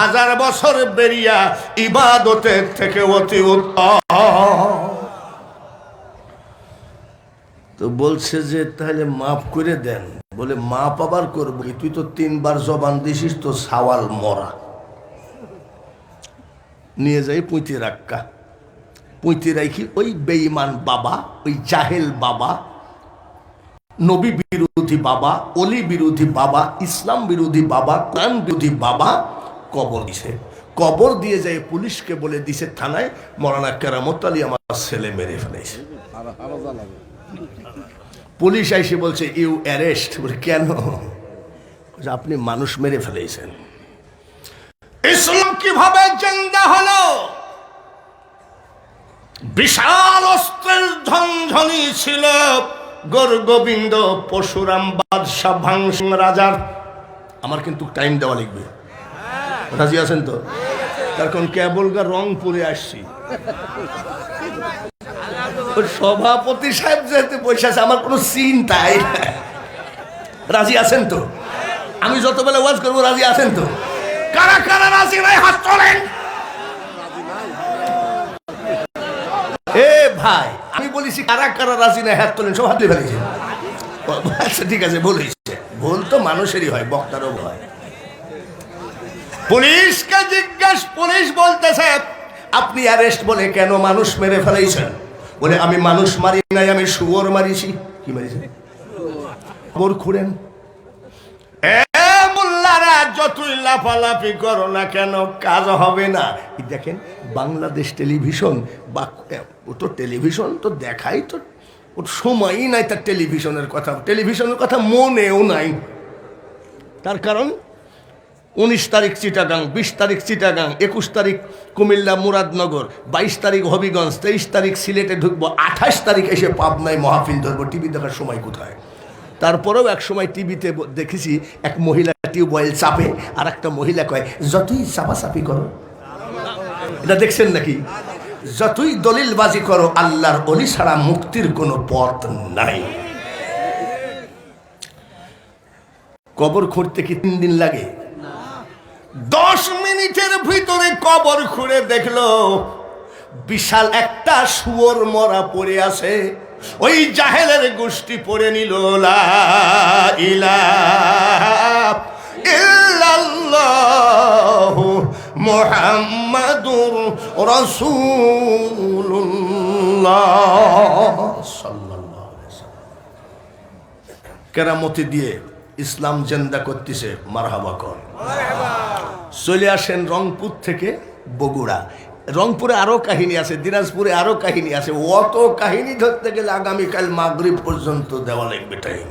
1000 বছর বেরিয়া ইবাদতের থেকে অতি উত্তম। তো বলছে যে তাহলে মাফ করে দেন। বলে মাপ আবার করবো? তুই তো 3 বার জবান দিছিস, তো সাওয়াল মরা। নিয়ে যাই পুঁতে রাক্কা, পুঁতে রাখি ওই বেঈমান বাবা, ওই জাহেল বাবা, নবী বিরোধী বাবা, অলি বিরোধী বাবা, ইসলাম বিরোধী বাবা, কোরআন বিরোধী বাবা কবর দিছে। কবর দিয়ে যায় পুলিশকে বলে দিছে থানায়, মৌলানা কেরামত আলী আমার ছেলে মেরে ফেলেছে। পুলিশ এসে বলছে ইউ অ্যারেস্ট। বলে কেন? আপনি মানুষ মেরে ফেলেছেন। ইসলাম কিভাবে জিন্দা হলো? বিশাল অস্ত্রের ঝনঝনি ছিল গৌর গোবিন্দ পরশুরাম বাদশাহ ভাংসিং রাজার। আমার কিন্তু টাইম দেওয়া লিখবে, রাজি আছেন তো? কারণ কেবলগা রংপুরে আসছি, সভাপতি সাহেব যেহেতু বসে আছে, আমার কোনো চিন্তাই নাই। রাজি আছেন তো? আমি যতবেলা ওয়াজ করবো রাজি আছেন তো? কারা কারা রাজি নাই হাত তোলেন। এ ভাই আমি বলেছি কারা কারা রাজি নাই হাত তোলেন, সব হাত দিয়ে ফেলেছে। আচ্ছা ঠিক আছে, বলেছে। ভুল তো মানুষেরই হয়, বক্তারও হয়। পুলিশকে জিজ্ঞাসা, পুলিশ বলতেছে আপনি অ্যারেস্ট বলে কেন? মানুষ মেরে ফেলেছেন। বলে আমি মানুষ মারি নাই, আমি শুয়োর মারিছি। কি মারিছেন? খবর খুঁড়েন। মোল্লারা যতই লাফালাফি করো না কেন, কাজ হবে না। দেখেন বাংলাদেশ টেলিভিশন বা ও তো টেলিভিশন তো দেখাই, তো ওর সময়ই নাই তার টেলিভিশনের কথা মনেও নাই। তার কারণ 19 তারিখ চিটাগাং, 20 তারিখ চিটাগাং, 21 তারিখ কুমিল্লা মুরাদনগর, 22 তারিখ হবিগঞ্জ, 23 তারিখ সিলেটে ঢুকবো, 28 তারিখ এসে পাবনায় মাহফিল ধরবো। টিভি দেখার সময় কোথায়? তারপরেও এক সময় টিভিতে দেখেছি এক মহিলা টিউবওয়েল চাপে, আর একটা মহিলা কয় যতই চাপাচাপি করো, এটা দেখছেন নাকি? যতই দলিলবাজি করো, আল্লাহর অলি ছাড়া মুক্তির কোনো পথ নাই। কবর খুঁড়তে কি 3 দিন লাগে? 10 মিনিটের ভিতরে কবর খুঁড়ে দেখলো বিশাল একটা শুয়োর মরা পড়ে আছে। ওই জাহেলের গোষ্ঠী পড়ে নিল লা ইলাহা ইল্লাল্লাহু মুহাম্মাদুর রাসূলুল্লাহ সাল্লাল্লাহু আলাইহি ওয়াসাল্লাম। কেরামতি দিয়ে ইসলাম জিন্দা করতেছে, মারহাবা কর। চলে আসেন রংপুর থেকে বগুড়া। রংপুরে আরো কাহিনী আছে, দিনাজপুরে আরো কাহিনী আছে। অত কাহিনী ধরতে গেলে আগামীকাল মাগরিব পর্যন্ত দেওয়া লাগবে টাইম।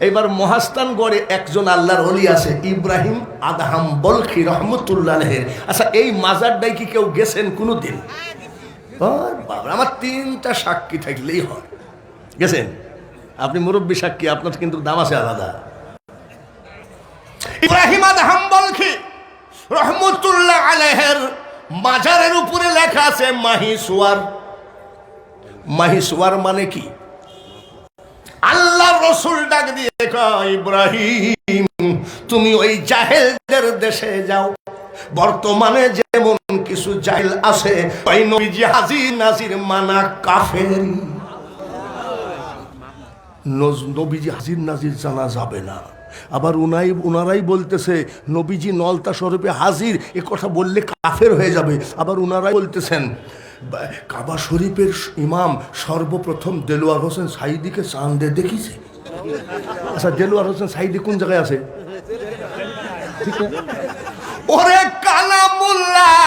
এইবার মহাস্থানগড়ে একজন আল্লাহর ওলি আছে, ইব্রাহিম আদহাম বলখি রহমতুল্লাহ আলাইহির। আচ্ছা, এই মাজারটাই কি কেউ গেছেন কোনোদিন? বাবা, আমার 3টা সাক্ষী থাকলেই হয়। গেছেন? আপনি মুরব্বী সাক্ষী, আপনার কিন্তু দাম আছে আলাদা। ইব্রাহিম আদহাম বলখি রহমতুল্লাহ আলাইহির মাজারের উপরে লেখা আছে মাহিসুয়ার। মাহিসুয়ার মানে কি? আল্লাহ রসুল ডাক দিয়ে কয়, ইব্রাহিম তুমি ওই জাহেলদের দেশে যাও। বর্তমানে যেমন কিছু জাহেল আছে, ওই নবীজি হাজির নাজির মানা কাফের। নবীজি হাজির নাজির জানা যাবে না। আবার উনারাই বলতেছে নবীজি নলতা স্বরূপে হাজির, এ কথা বললে কাফের হয়ে যাবে। আবার উনারাই বলতেছেন কাবা শরীফের ইমাম সর্বপ্রথম দেলোয়ার হোসেন সাইদিকে চাঁদে দেখিছে। আচ্ছা, দেলোয়ার হোসেন সাইদি কোন জায়গায় আছে? ওরে কালামুল্লাহ,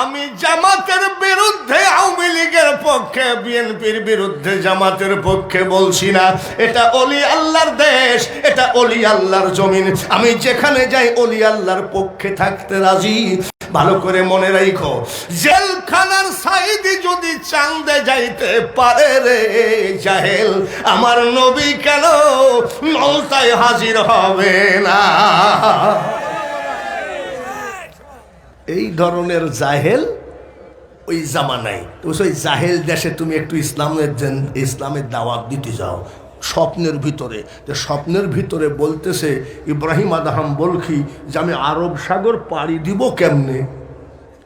আমি জামাতের বিরুদ্ধে, আওয়ামী লীগের পক্ষে, বিএনপির বিরুদ্ধে, জামাতের পক্ষে বলছি না। এটা ওলি আল্লাহর দেশ, এটা ওলি আল্লাহর জমিন। আমি যেখানে যাই ওলি আল্লাহর পক্ষে থাকতে রাজি। ভালো করে মনে রাখো, জেলখানার সাইদি যদি চাঁদে যাইতে পারে রে জাহেল, আমার নবী কেন নলতায় হাজির হবে না? এই ধরনের জাহেল ওই জামানায়। তো ওই জাহেল দেশে তুমি একটু ইসলামের দাওয়াত দিতে যাও, স্বপ্নের ভিতরে, যে স্বপ্নের ভিতরে বলতেছে ইব্রাহিম আদহাম বলখি যে আমি আরব সাগর পাড়ি দিব কেমনে?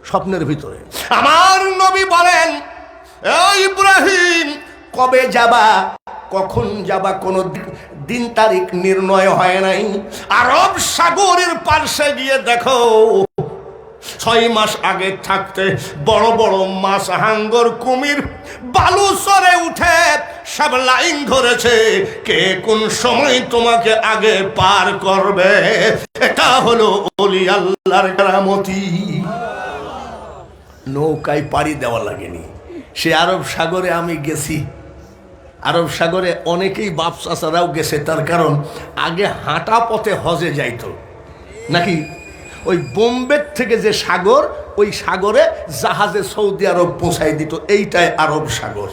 স্বপ্নের ভিতরে আমার নবী বলেন, ইব্রাহিম কবে যাবা, কখন যাবা, কোনো দিন তারিখ নির্ণয় হয় নাই। আরব সাগরের পার্শ্বে গিয়ে দেখো 6 মাস আগে থাকতে বড় বড় মাছ, হাঙ্গর, কুমির বালু চরে উঠে সব লাইন ধরেছে, কে কোন সময় তোমাকে আগে পার করবে। এটা হলো ওলি আল্লাহর কেরামতি। নৌকায় পাড়ি দেওয়া লাগেনি। সে আরব সাগরে আমি গেছি, আরব সাগরে অনেকেই বাপ চাচারাও গেছে। তার কারণ আগে হাঁটা পথে হজে যাইতো নাকি, ওই বোম্বের থেকে যে সাগর, ওই সাগরে জাহাজে সৌদি আরব পৌঁছাই দিত। এইটাই আরব সাগর।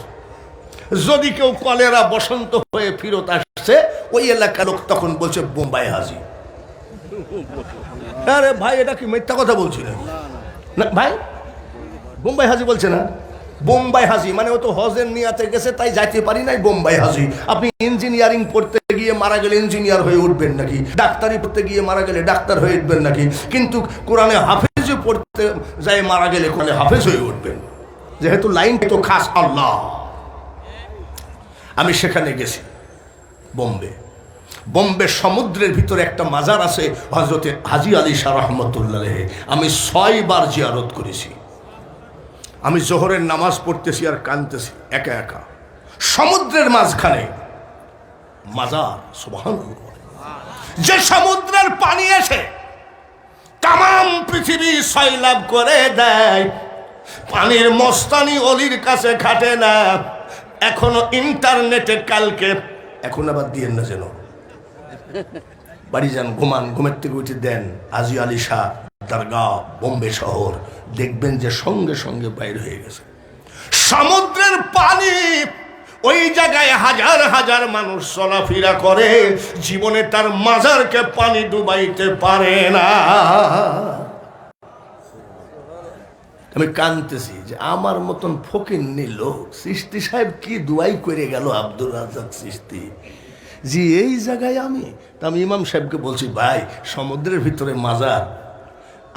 যদি কেউ কলেরা বসন্ত হয়ে ফিরত আসছে, ওই এলাকার লোক তখন বলছে বোম্বাই হাজি। আরে ভাই, এটা কি মিথ্যা কথা বলছি না ভাই? বোম্বাই হাজি বলছে না? বোম্বাই হাজি মানে ও তো হজের নিয়াতে গেছে, তাই যাইতে পারি নাই, বোম্বাই হাজি। আপনি ইঞ্জিনিয়ারিং পড়তে গিয়ে মারা গেলে ইঞ্জিনিয়ার হয়ে উঠবেন নাকি? ডাক্তারি পড়তে গিয়ে মারা গেলে ডাক্তার হয়ে উঠবেন নাকি? কিন্তু কোরআনে হাফেজ পড়তে যাই মারা গেলে কোরআনে হাফেজ হয়ে উঠবেন, যেহেতু লাইন তো খাস আল্লাহ। আমি সেখানে গেছি বোম্বে সমুদ্রের ভিতরে একটা মাজার আছে হযরতে হাজী আলী শাহ রহমতুল্লাহ আলাইহি। আমি 6 বার জিয়ারত করেছি। আমি জোহরের নামাজ পড়তেছি আর কাঁদতেছি একা একা, সমুদ্রের মাঝখানে মাজার। সুবহানাল্লাহ। যে সমুদ্রের পানি এসে তাম পৃথিবী সয়লাব করে দেয়, পানির মস্তানি অলির কাছে খাটে না। এখনো ইন্টারনেটে কালকে, এখন আবার দিয়েন না যেন, বাড়ি যান, ঘুমান, ঘুমের থেকে উঠে দেন হাজী আলী শাহ দরগাহ বোম্বে শহর, দেখবেন যে সঙ্গে সঙ্গে বাইর হয়ে গেছে সমুদ্রের পানি। ওই জায়গায় হাজার হাজার মানুষ চলাফেরা করে, জীবনে তার মাজারকে পানি ডুবাইতে পারে না। আমি কাঁদতেছি যে আমার মতন ফকিন্নি লোক, চিশতি সাহেব কি দুয়াই করে গেল আব্দুর রাজ্জাক চিশতি জি এই জায়গায়। আমি ইমাম সাহেবকে বলছি, ভাই সমুদ্রের ভিতরে মাজার,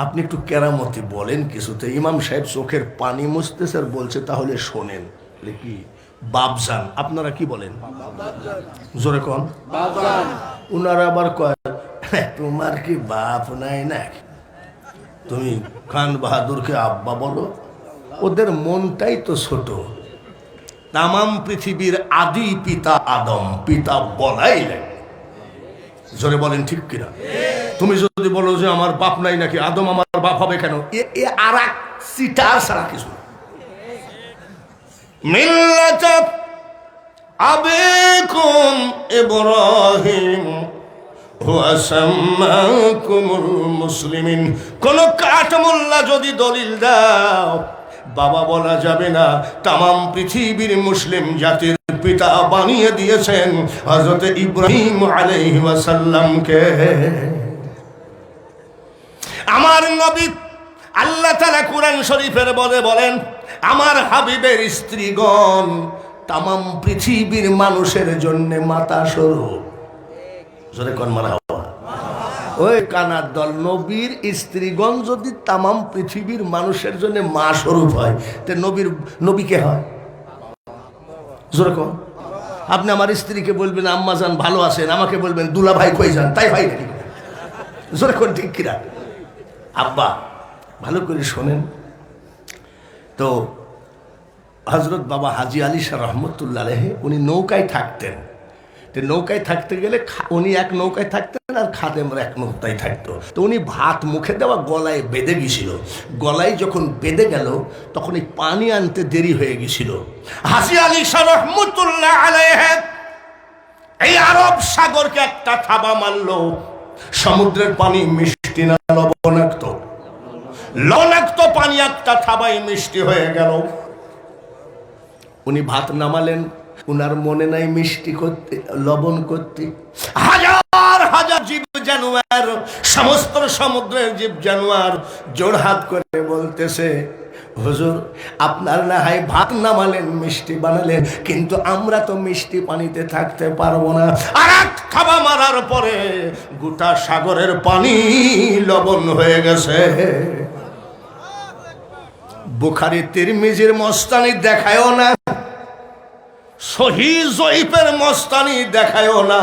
আপনি একটু কেরামতি বলেন কিছুতে। ইমাম সাহেব চোখের পানি মুছতেছে আর বলছে, তাহলে শোনেন। কি বাপজান, আপনারা কি বলেন? জোরে কন। উনারা আবার কয়, তোমার কি বাপ নাই নাকি? তুমি খান বাহাদুরকে আব্বা বলো। ওদের মনটাই তো ছোট। তামাম পৃথিবীর আদি পিতা আদম, পিতা বলাই লাগে। জোরে বলেন ঠিক কিনা? তুমি যদি বলো যে আমার বাপ নাই নাকি, আদম আমার বাপ হবে কেন? এ আর এক সিটার ছাড়া কিছু। মিল্লাত আবেকুম ইব্রাহিম হুয়া সাম্মাকুমুল মুসলিমিন। কোন কাঠমোল্লা যদি দলিল দাও, বাবা বলা যাবে না, তামাম পৃথিবীর মুসলিম জাতির পিতা বানিয়ে দিয়েছেন হযরত ইব্রাহিম আলাইহিস সালামকে। আমার নবী আল্লাহ তাআলা কুরআন শরীফের বলেন, আমার হাবিবের স্ত্রীগণ তামাম পৃথিবীর মানুষের জন্য মাতা স্বরূপ। জোরে কোন মারহাবা। ওই কানার দল, নবীর স্ত্রীগণ যদি তামাম পৃথিবীর মানুষের জন্য মা স্বরূপ হয়, তে নবী কে হয়? জোরে কোন। আপনি আমার স্ত্রীকে বলবেন আম্মা জান ভালো আছেন, আমাকে বলবেন দুলা ভাই কই যান, তাই হয় নাকি? জোরে কোন ঠিক কিনা? আব্বা ভালো করে শোনেন তো, হযরত বাবা হাজী আলী শাহ রহমতুল্লাহ আলাইহি উনি নৌকায় থাকতেন। তো নৌকায় থাকতে গেলে উনি এক নৌকায় থাকতেন আর খাদেমরা এক নৌকায় থাকতো। তো উনি ভাত মুখে দেওয়া গলায় বেঁধে গেছিল। গলায় যখন বেঁধে গেল তখন এই পানি আনতে দেরি হয়ে গেছিল। হাজী আলী শাহ রহমতুল্লাহ আলাইহি এই আরব সাগরকে একটা থাবা মারল। সমুদ্রের পানি মিষ্টি না লবণাক্ত? লবণাক্ত পানি একটা থাবায় মিষ্টি হয়ে গেল। উনি ভাত নামালেন, উনার মনে নাই মিষ্টি করতে, লবণ করতে। হাজার হাজার জীব জানোয়ার, সমস্ত সমুদ্রের জীব জানোয়ার জোড়হাত করে বলতেছে, হুজুর আপনার না হয় ভাত নামালেন, মিষ্টি বানালেন, কিন্তু আমরা তো মিষ্টি পানিতে থাকতে পারবো না। আর এক থাবা মারার পরে গোটা সাগরের পানি লবণ হয়ে গেছে। বুখারী তিরমিজির মস্তানি দেখায়ও না, সহিহ জয়ীফের মস্তানি দেখায়ও না।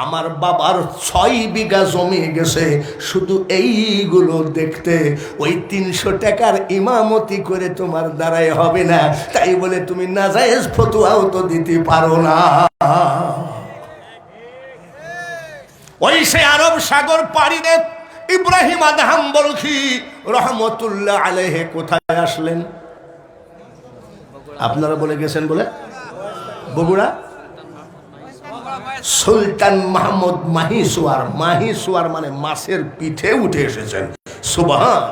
আমার বাবার 6 বিঘা জমি গেছে শুধু এইগুলো দেখতে। ওই 300 টাকার ইমামতি করে তোমার দ্বারাই হবে না, তাই বলে তুমি নাজায়েজ ফতোয়াও তো দিতে পারো না। ওই সে আরব সাগর পাড়ি দিয়ে ইব্রাহিম আদহাম বলখি রহমতুল্লাহ আলাইহি কোথায় আসলেন? আপনারা বলে গেছেন বলে বগুড়া সুলতান মাহমুদ মাহিসুয়ার। মাহিসুয়ার মানে মাছের পিঠে উঠে এসেছেন। সুবহান।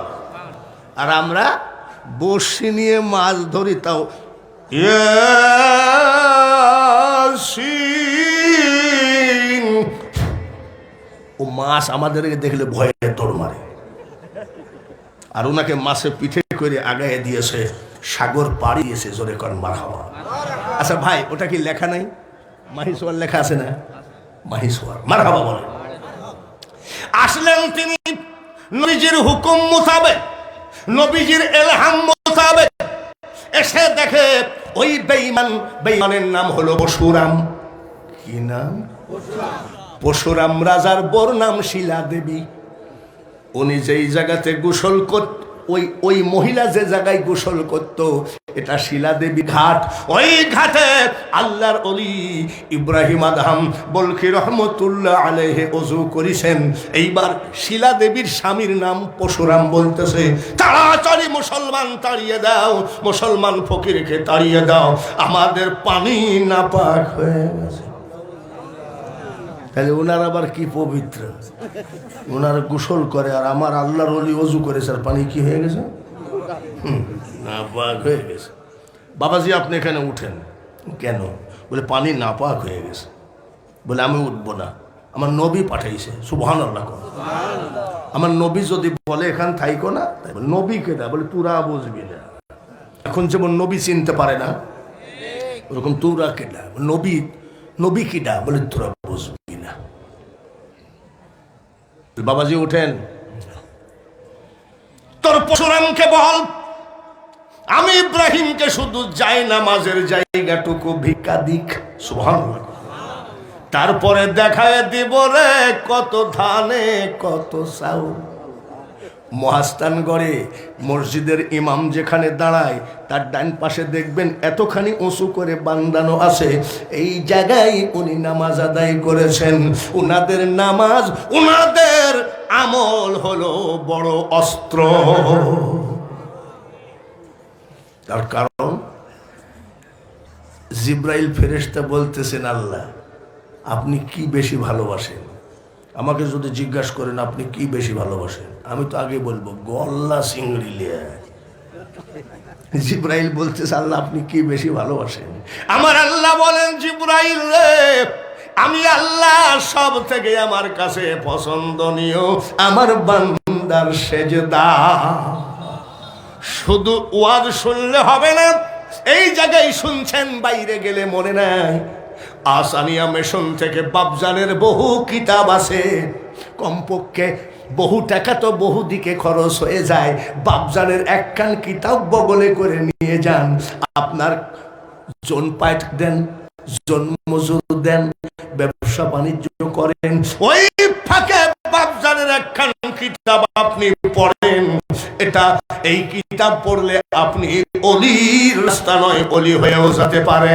আর আমরা বড়শি নিয়ে মাছ ধরি, তাও ইয়াসিন। ও মাছ আমাদেরকে দেখলে ভয়ে দৌড় মারে, আর ওনাকে মাছের পিঠে করে আগায় দিয়েছে, সাগর পাড়ি দিয়েছে। জোরে কর মারহাবা। আচ্ছা ভাই, ওটা কি লেখা নাই? মাহিসোয়ার লেখা আছে না? মাহিসোয়ার মারহাবা বলে। আসলেন তিনি নবীজির হুকুম মোতাবেক, নবীজির এলহাম মোতাবেক। এসে দেখে ওই বেঈমানের নাম হলো পরশুরাম। কি নাম? পরশুরাম রাজার বোর নাম শিলা দেবী। উনি যেই জায়গাতে গোসল করত, ওই মহিলা যে জায়গায় গোসল করত, এটা শিলা দেবী ঘাট। ওই ঘাটে আল্লাহর ওলি ইব্রাহিম আদহাম বলখি রহমতুল্লাহ আলাইহি ওযু করেছেন। এইবার শিলা দেবীর স্বামীর নাম পরশুরাম বলতেছে, তাড়াতাড়ি মুসলমান তাড়িয়ে দাও, মুসলমান ফকিরকে তাড়িয়ে দাও, আমাদের পানি নাপাক হয়ে গেছে। তাহলে ওনার আবার কি পবিত্র, ওনার গোসল করে, আর আমার আল্লাহর ওলি ওযু করেছে, আর পানি কি হয়ে গেছে? নাপাক হয়ে গেছে। বাবাজি আপনি এখানে উঠেন কেন? বলে পানি নাপাক হয়ে গেছে। বলে আমি উঠবো না, আমার নবী পাঠাইছে। সুবহানাল্লাহ। আমার নবী যদি বলে এখান থাইকো না, নবী কেডা? বলে তোরা বুঝবি না। এখন যেমন নবী চিনতে পারে না, ওরকম তোরা কেডা? নবী কিডা? বলে তোরা বুঝবি না। বাবাজি উঠেন, তোর পরশুরামকে বল আমি ইব্রাহিমকে শুধু যাই নামাজের জায়গাটুকু ভিক্ষা দিক। সুবহানাল্লাহ। তারপরে দেখায় দিব রে কত ধানে কত চাউল। মহাস্থানগড়ে মসজিদের ইমাম যেখানে দাঁড়ায় তার ডান পাশে দেখবেন এতখানি উঁচু করে বান্দানো আছে। এই জায়গায় উনি নামাজ আদায় করেছেন। উনাদের নামাজ, উনাদের আমল হলো বড় অস্ত্র। তার কারণ জিব্রাইল ফেরেশতা বলতেছেন, আল্লাহ আপনি কি বেশি ভালোবাসেন? আমাকে যদি জিজ্ঞাসা করেন আপনি কি বেশি ভালোবাসেন, আমি তো আগে বলবো গল্লা চিংড়ি লিয়া। জিব্রাইল বলতেছে, আল্লাহ আপনি কি বেশি ভালোবাসেন? আমার আল্লাহ বলেন, জিব্রাইল রে, আমি আল্লাহ সব থেকে আমার কাছে পছন্দনীয় আমার বান্দার সেজদা। শুধু ওয়াজ শুনলে হবে না, এই জায়গায় শুনছেন, বাইরে গেলে মনে নাই। আসানিয়া মেশন থেকে বাবজানের বহু কিতাব আছে, কমপক্ষে বহু টাকা তো বহু দিকে খরচ হয়ে যায়। বাবজানের একখান কিতাব বগলে করে নিয়ে যান, আপনার জন পাইট দেন, জন্মজুর দেন, ব্যবসা বাণিজ্য করেন, ওই ফাঁকে বাবজানের একখান কিতাব আপনি পড়েন। এটা এই কিতাব পড়লে আপনি অলির রাস্তা নয়, অলি হয়েও যেতে পারে।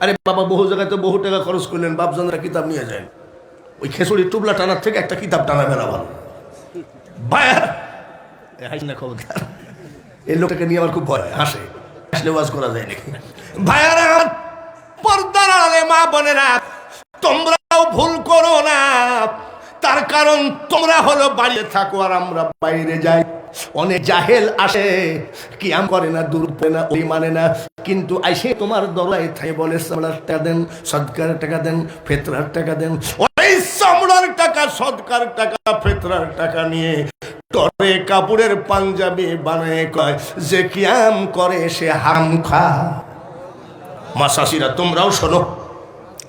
আরে বাবা, বহু জায়গায় তো বহু টাকা খরচ করলেন, বাবজানের কিতাব নিয়ে যায়, ওই খেসুড়ি টুবলা টানার থেকে একটা কিতাব টানা বেড়া ভালো। এই লোকটাকে নিয়ে আমার খুব ভয়, হাসে, হাসলে ওয়াজ করা যায় নাকি? ভাইয়ারা, পর্দার আলে মা বোনেরা, তোমরাও ভুল করো না। তার কারণ তোমরা হলো বাড়িতে থাকো আর আমরা বাইরে যাই। অনেক জাহেল আসে, কিয়াম করে না, দূর না, ওই মানে না, কিন্তু আইসে তোমার দলায় থাই বলে চামড়ার টাকা দেন, সদকার টাকা দেন, ফেতরার টাকা দেন। ওই চামড়ার টাকা, সদকার টাকা, ফেতরার টাকা নিয়ে টরে কাপড়ের পাঞ্জাবি বানায় কয় যে কিয়াম করে সে হারাম খা। মাসাসিরা তোমরাও শোনো,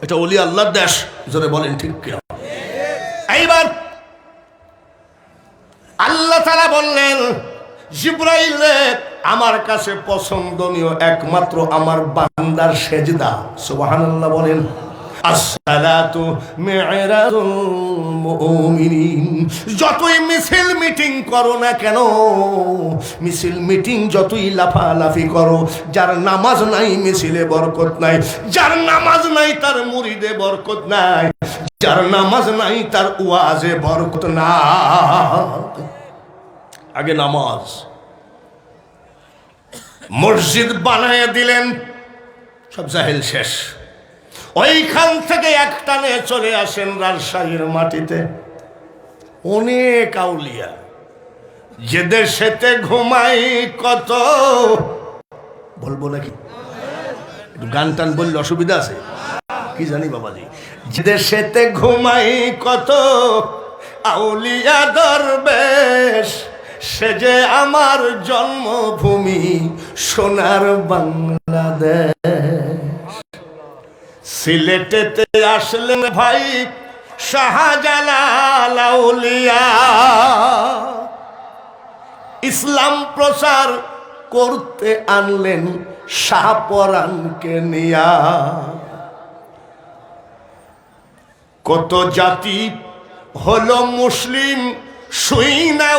এটা ওলি আল্লাহর দেশ, জোরে বলেন ঠিক কিনা? এইবার আল্লাহ তাআলা বললেন, জিবরাইল রে, আমার কাছে পছন্দনীয় একমাত্র আমার বান্দার সেজদা। সুবহানাল্লাহ বলেন। আসসালাতু মি'রাজুল মুমিনিন। যতই মিছিল মিটিং করো না কেন, মিছিল মিটিং যতই লাফালাফি করো, যার নামাজ নাই মিছিলে বরকত নাই, যার নামাজ নাই তার মুরিদে বরকত নাই, যার নামাজ নাই তার ওয়াজে বরকত নাই। আগে নামাজ। মসজিদ বানায় দিলেন, সব জাহেল শেষ। ওইখান থেকে একটানে চলে আসেন রাজশাহীর মাটিতে, অনেক আউলিয়া, যে দেশেতে ঘুমাই কত, বলবো নাকি? গান টান বললে অসুবিধা আছে কি জানি বাবাজি। যে দেশেতে ঘুমাই কত আউলিয়া দরবেশ, সে যে আমার জন্মভূমি সোনার বাংলাদেশ। সিলেটেতে আসলেন ভাই শাহজালাল আউলিয়া, ইসলাম প্রচার করতে আনলেন শাহপরানকে নিয়া। কত জাতি হলো মুসলিম শুই না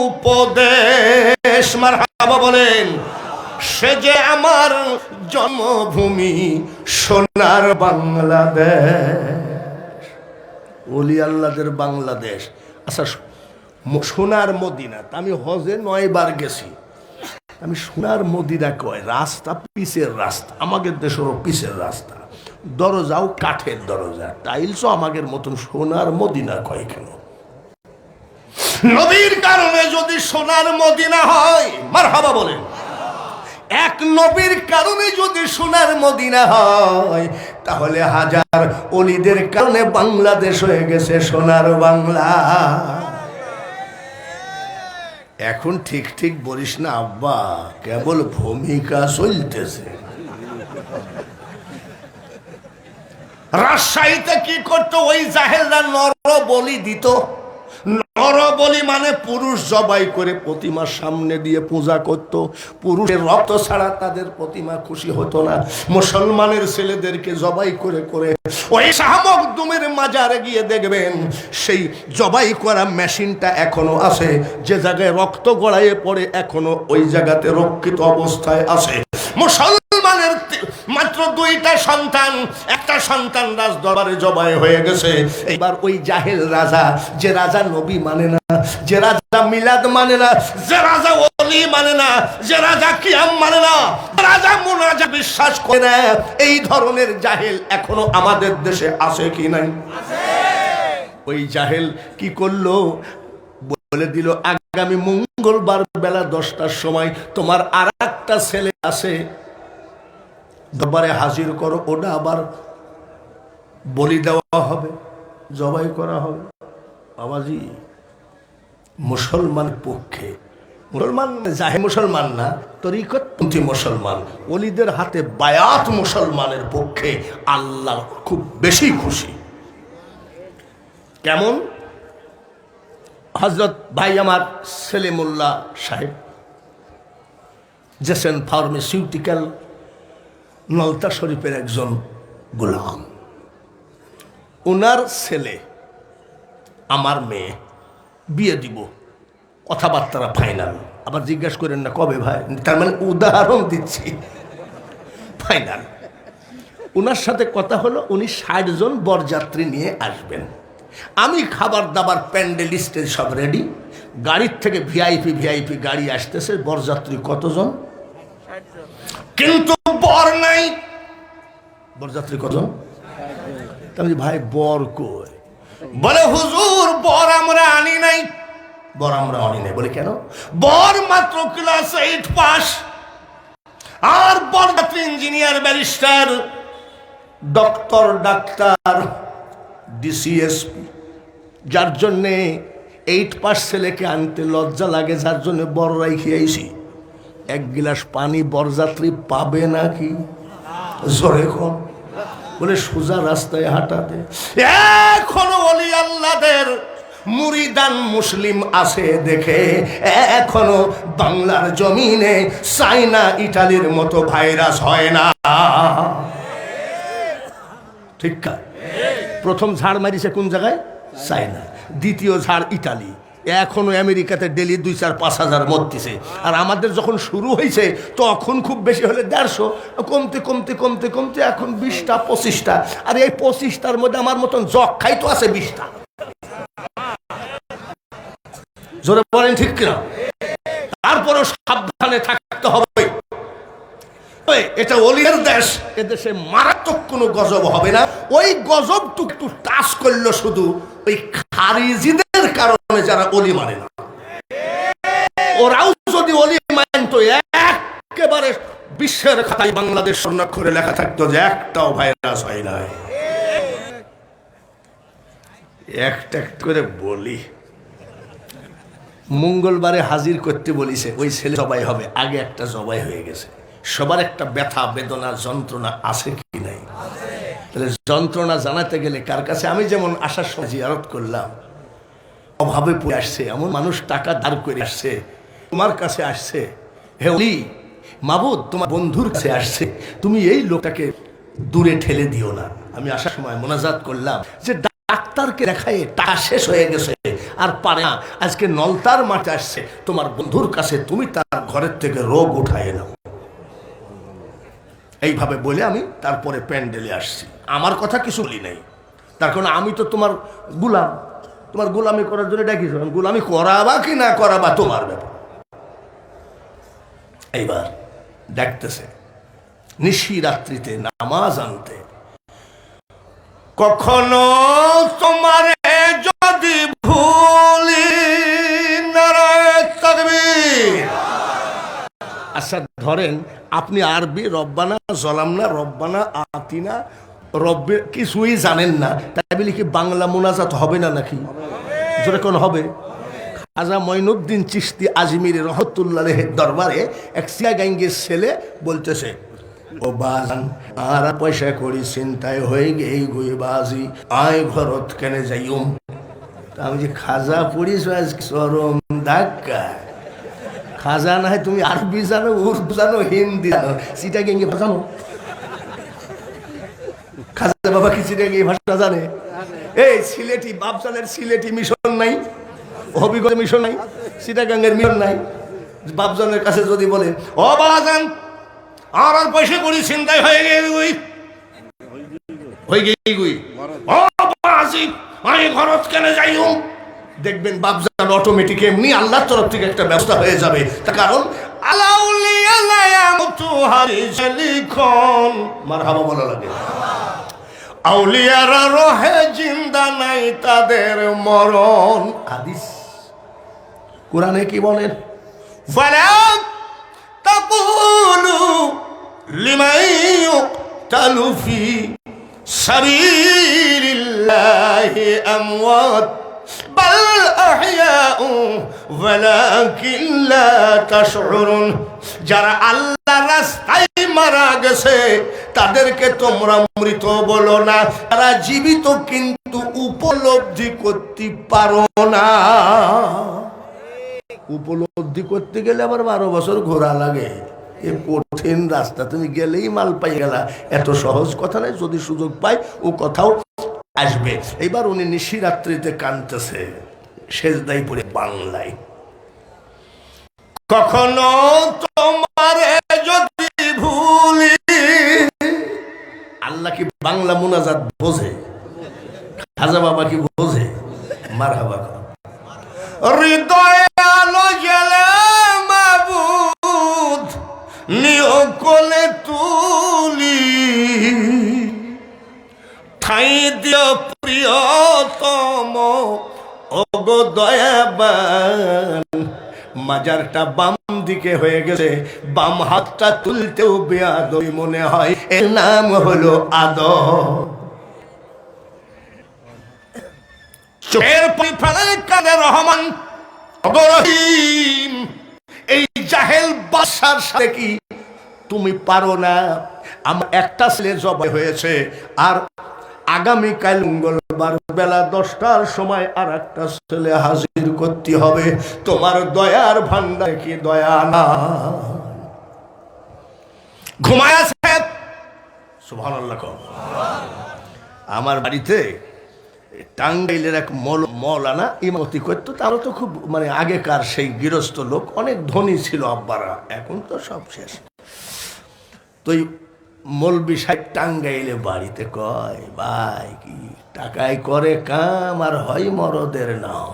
উপদেশ, মারহাবা বলেন। সে যে আমার জন্মভূমি সোনার বাংলাদেশ, ওলি আল্লাহদের বাংলাদেশ। আচ্ছা, সোনার মদিনা, আমি হজে 9 বার গেছি, আমি সোনার মদিনা কয় রাস্তা পিসের রাস্তা, আমাদের দেশেরও পিসের রাস্তা, দরজাও কাঠের দরজা, টাইলসও আমাদের মতন, সোনার মদিনা কয় কেন? নবীর কারণে যদি সোনার মদিনা হয়, মারহাবা বলেন। এক নবীর কারণে যদি সোনার মদিনা হয়, তাহলে হাজার ওলিদের কারণে বাংলাদেশ হয়ে গেছে সোনার বাংলা। এখন ঠিক ঠিক বলিস না আব্বা, কেবল ভূমিকা চলতেছে। রাজশাহীতে কি করতো ওই জাহেলরা? নর বলি দিত। নর বলি মানে পুরুষ জবাই করে প্রতিমার সামনে দিয়ে পূজা করত। পুরুষের রক্ত ছাড়া তাদের প্রতিমা খুশি হতো না। মুসলমানের ছেলেদেরকে জবাই করে করে ওই শাহ মখদুমের মাজারে গিয়ে দেখবেন সেই জবাই করা মেশিনটা এখনো আছে, যে জায়গায় রক্ত গড়াইয়ে পড়ে এখনো ওই জায়গাতে রক্ষিত অবস্থায় আছে। মুসলমানের মাত্র 2টা সন্তান, একটা সন্তান রাজ দরবারে জবাই হয়ে গেছে। এবার ওই জাহেল রাজা, যে রাজা নবী মানে না, যে রাজা মিলাদ মানে না, যে রাজা ওলি মানে না, যে রাজা কিয়াম মানে না, রাজা মুনাজা বিশ্বাস করে না, এই ধরনের জাহেল এখনো আমাদের দেশে আছে কি নাই? ওই জাহেল কি করলো? বলে দিল আগামী মঙ্গলবার বেলা 10টার সময় তোমার আর একটা ছেলে আছে, দরবারে হাজির করো, ওটা আবার বলি দেওয়া হবে, জবাই করা হবে। বাবাজি, মুসলমান পক্ষে, মুসলমান জাহে মুসলমান না, তরিকতপন্থী মুসলমান, ওলিদের হাতে বায়াত মুসলমানের পক্ষে আল্লাহ খুব বেশি খুশি। কেমন? হযরত ভাই আমার সেলিমুল্লাহ সাহেব জেসেন ফার্মাসিউটিক্যাল নলতা শরীফের একজন গোলাম, ওনার ছেলে আমার মেয়ে বিয়ে দিব, কথাবার্তা ফাইনাল। আবার জিজ্ঞাসা করেন না কবে ভাই, তার মানে উদাহরণ দিচ্ছি, ফাইনাল। ওনার সাথে কথা হলো উনি 60 জন বরযাত্রী নিয়ে আসবেন। আমি খাবার দাবার প্যান্ডেল স্টেজ সব রেডি, গাড়ির থেকে ভিআইপি গাড়ি আসতেছে, বরযাত্রী কতজন? কিন্তু বর নাই। বরযাত্রী কতজন? আমি ভাই বর কই? বলে হুজুর বর আমরা আনি নাই। বর আমরা আনি নাই বলে কেন? বর মাত্র ক্লাস 8 পাস, আর বরযাত্রী engineer, barrister, doctor, doctor, DC SP, যার জন্যে 8 পাস ছেলেকে আনতে লজ্জা লাগে, যার জন্য বর রাইখে আইছি। 1 গিলাস পানি বরযাত্রী পাবে নাকি? জোরে কোন? বলে সোজা রাস্তায় হাঁটাতে। এখনো ওলি আল্লাহদের মুরিদান মুসলিম আছে দেখে এখনো বাংলার জমিনে চাইনা ইটালির মতো ভাইরাস হয় না। ঠিক না? প্রথম ঝাড় মারিছে কোন জায়গায়? চাইনা। দ্বিতীয় ঝাড় ইটালি। এখনো আমেরিকাতে ডেলি 2-4-5 হাজার মরতেছে। আর আমাদের যখন শুরু হয়েছে তখন খুব বেশি হলে 150, কমতে কমতে কমতে কমতে এখন 20টা 25টা। আর এই 25টার মধ্যে আমার মতন যক্ষাই তো আছে 20টা। জোরে বলেন ঠিক কিনা? তারপরেও সাবধানে থাকতে হবে। এটা ওলিয়ার দেশ, এদেশে মারাত্মক কোনো গজব হবে না। ওই গজবটুকু একটু টাচ করলো শুধু ওই খারিজিদের কারণে, যারা ওলি মানে না। ওরাও যদি ওলি মানতো, একেবারে বিশ্বের খাতায় বাংলাদেশ স্বর্ণাক্ষরে লেখা থাকতো যে একটাও ভাইরাস হয় নাই। একটা করে বলি, মঙ্গলবারে হাজির করতে বলিছে, ওই ছেলে জবাই হবে, আগে একটা জবাই হয়ে গেছে। সবার একটা ব্যথা বেদনা যন্ত্রণা আছে কি নাই? তাহলে যন্ত্রণা জানাতে গেলে কার কাছে? আমি যেমন আসার সময় জিয়ারত করলাম, অভাবে পড়ে আসছে এমন মানুষ, টাকা ধার করে আসছে, তোমার কাছে আসছে, হে ওলি মাবুদ তোমার বন্ধুর কাছে আসছে, তুমি এই লোকটাকে দূরে ঠেলে দিও না। আমি আসার সময় মোনাজাত করলাম যে ডাক্তারকে দেখায় টাকা শেষ হয়ে গেছে, আর পারে না, আজকে নলতার মাঠে আসছে তোমার বন্ধুর কাছে, তুমি তার ঘরের থেকে রোগ উঠায় নাও। এইভাবে বলে আমি তারপরে প্যান্ডেলে আসছি। আমার কথা কিছু বলি নাই, তার কারণ আমি তো তোমার গুলাম, তোমার গোলামি করার জন্য ডাকিস, গোলামি করাবা কি না করাবা তোমার ব্যাপার। এইবার ডাকতেছে নিশি রাত্রিতে নামাজ আনতে, কখনো তোমার যদি ভুলি, নারায়ে তাকবীর। আচ্ছা ধরেন আপনি আরবি রব্বানা জলামনা রব্বানা আতিনা রব্বে কিছুই জানেন না, তাই বলি কি বাংলা মোনাজাত হবে না নাকি? জোরে কোন হবে? খাজা মঈনুদ্দিন চিশতি আজমির রহমতুল্লাহ দরবারে এক সিয়া গাঙ্গের ছেলে বলতেছে, ও বাজান আর পয়সা করি চিন্তায় হয়ে গেই গুই বাজি, আয় ঘরত কেনে যাইম। আমি যে খাজা পড়িস চরম ধাক্কা। খাজা না হয় তুমি আরবি জানো, উর্দু জানো, হিন্দি জানো, চিটাগাঙ্গি ভাষা জানো? খাজা বাবা কি চিটাগাঙ্গি ভাষা জানে? এই সিলেটি বাপজানের সিলেটি মিশন নাই, হবিগঞ্জ মিশন নাই, চিটাগাঙ্গের মিশন নাই। বাপজানের কাছে যদি বলে ও বাজান আর পয়সা করি চিন্তায় হয়ে গেই গুই, ও বাজি আমি ঘরত কেনে যাইও, দেখবেন বাপজান অটোমেটিক এমনি আল্লাহর তরফ থেকে একটা ব্যবস্থা হয়ে যাবে। তার কারণ আলাউলিয়া লা ইয়ামুতু হাদিসে লিখন মারহাবা বলা লাগে, আউলিয়ারা রহে জিন্দা নাই তাদের মরণ। হাদিস কোরআনে কি বলেন? ফালা তাকুলু লিমান ইউকতালু ফি সাবিলিল্লাহি আমওয়াত বাল আহইয়াউ ওয়ালাকিন লা তাশউরুন। যারা আল্লাহর রাস্তায় মারা গেছে তাদেরকে তোমরা মৃত বলো না, তারা জীবিত কিন্তু উপলব্ধি করতে পারো না। উপলব্ধি করতে গেলে আবার 12 বছর ঘোরা লাগে, এ কঠিন রাস্তা, তুমি গেলেই মাল পাই গেলা, এত সহজ কথা নয়। যদি সুযোগ পাই ও কথাও আসবে। এবার উনি নিশিরাত্রিতে কাঁদতেছে, সেজদায় পড়ে বাংলায়, কখনো তোমারে যদি ভুলি। আল্লাহ কি বাংলা মুনাজাত বোঝে? খাজা বাবা কি বোঝে? মারহাবা। হৃদয় আলো জ্বালা মাবুদ নিও কোলে তুলি, ঠাই দিও প্রিয়তম ওগো দয়াবান। মাজারটা বাম দিকে হয়ে গেছে, বাম হাতটা তুলতেও বেয়াদবি মনে হয়, এর নাম হলো আদব। চোখের পরিফলে কাঁদে রহমান রহিম। এই জাহেল বাদশার সাথে কি তুমি পারো না? আমার একটা ছেলে জবাই হয়েছে, আর আগামীকাল মঙ্গলবার বেলা 10টার সময় আর একটা ছেলে হাজির করতে হবে। তোমার দয়ার ভান্ডারে কি দয়া না? ঘুমায় আছে। সুবহানাল্লাহ। আমার বাড়িতে টাঙ্গাইলের এক মৌলানা ইমামতি করতো, তারও তো খুব মানে আগেকার সেই গৃহস্থ লোক, অনেক ধনী ছিল আব্বারা, এখন তো সব শেষ। তো মৌলবি সাহেব টাঙ্গাইলে বাড়িতে কয়, ভাই কি টাকায় করে কাম আর হয় মরদের নাম।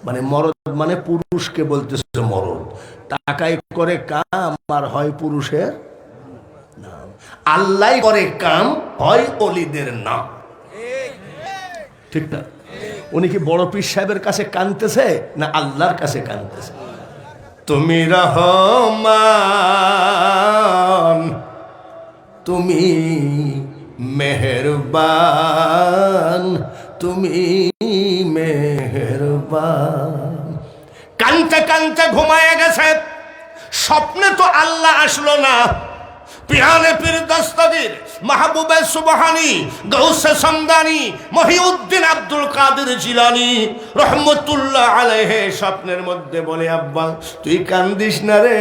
মানে মরদ মানে পুরুষকে বলতেছে মরদ, টাকায় করে কাম আর হয় পুরুষের নাম। আল্লাহ করে কাম, হয় অলিদের নাম। ঠিক না? উনি কি বড় পীর সাহেবের কাছে কাঁদতেছে না আল্লাহর কাছে কাঁদতেছে? তুমি রহমান, তুমি মেহেরবান, তুমি মেহেরবান। কানতে কানতে ঘুমায় গেছে। স্বপ্নে তো আল্লাহ আসলো না, পিরানে পীর দস্তগীর, মাহবুবে সুবহানী, গৌসে সমদানি, মহিউদ্দিন আব্দুল কাদের জিলানী রহমতুল্লাহ আলাইহি স্বপ্নের মধ্যে বলে, আব্বা তুই কান্দিস না রে,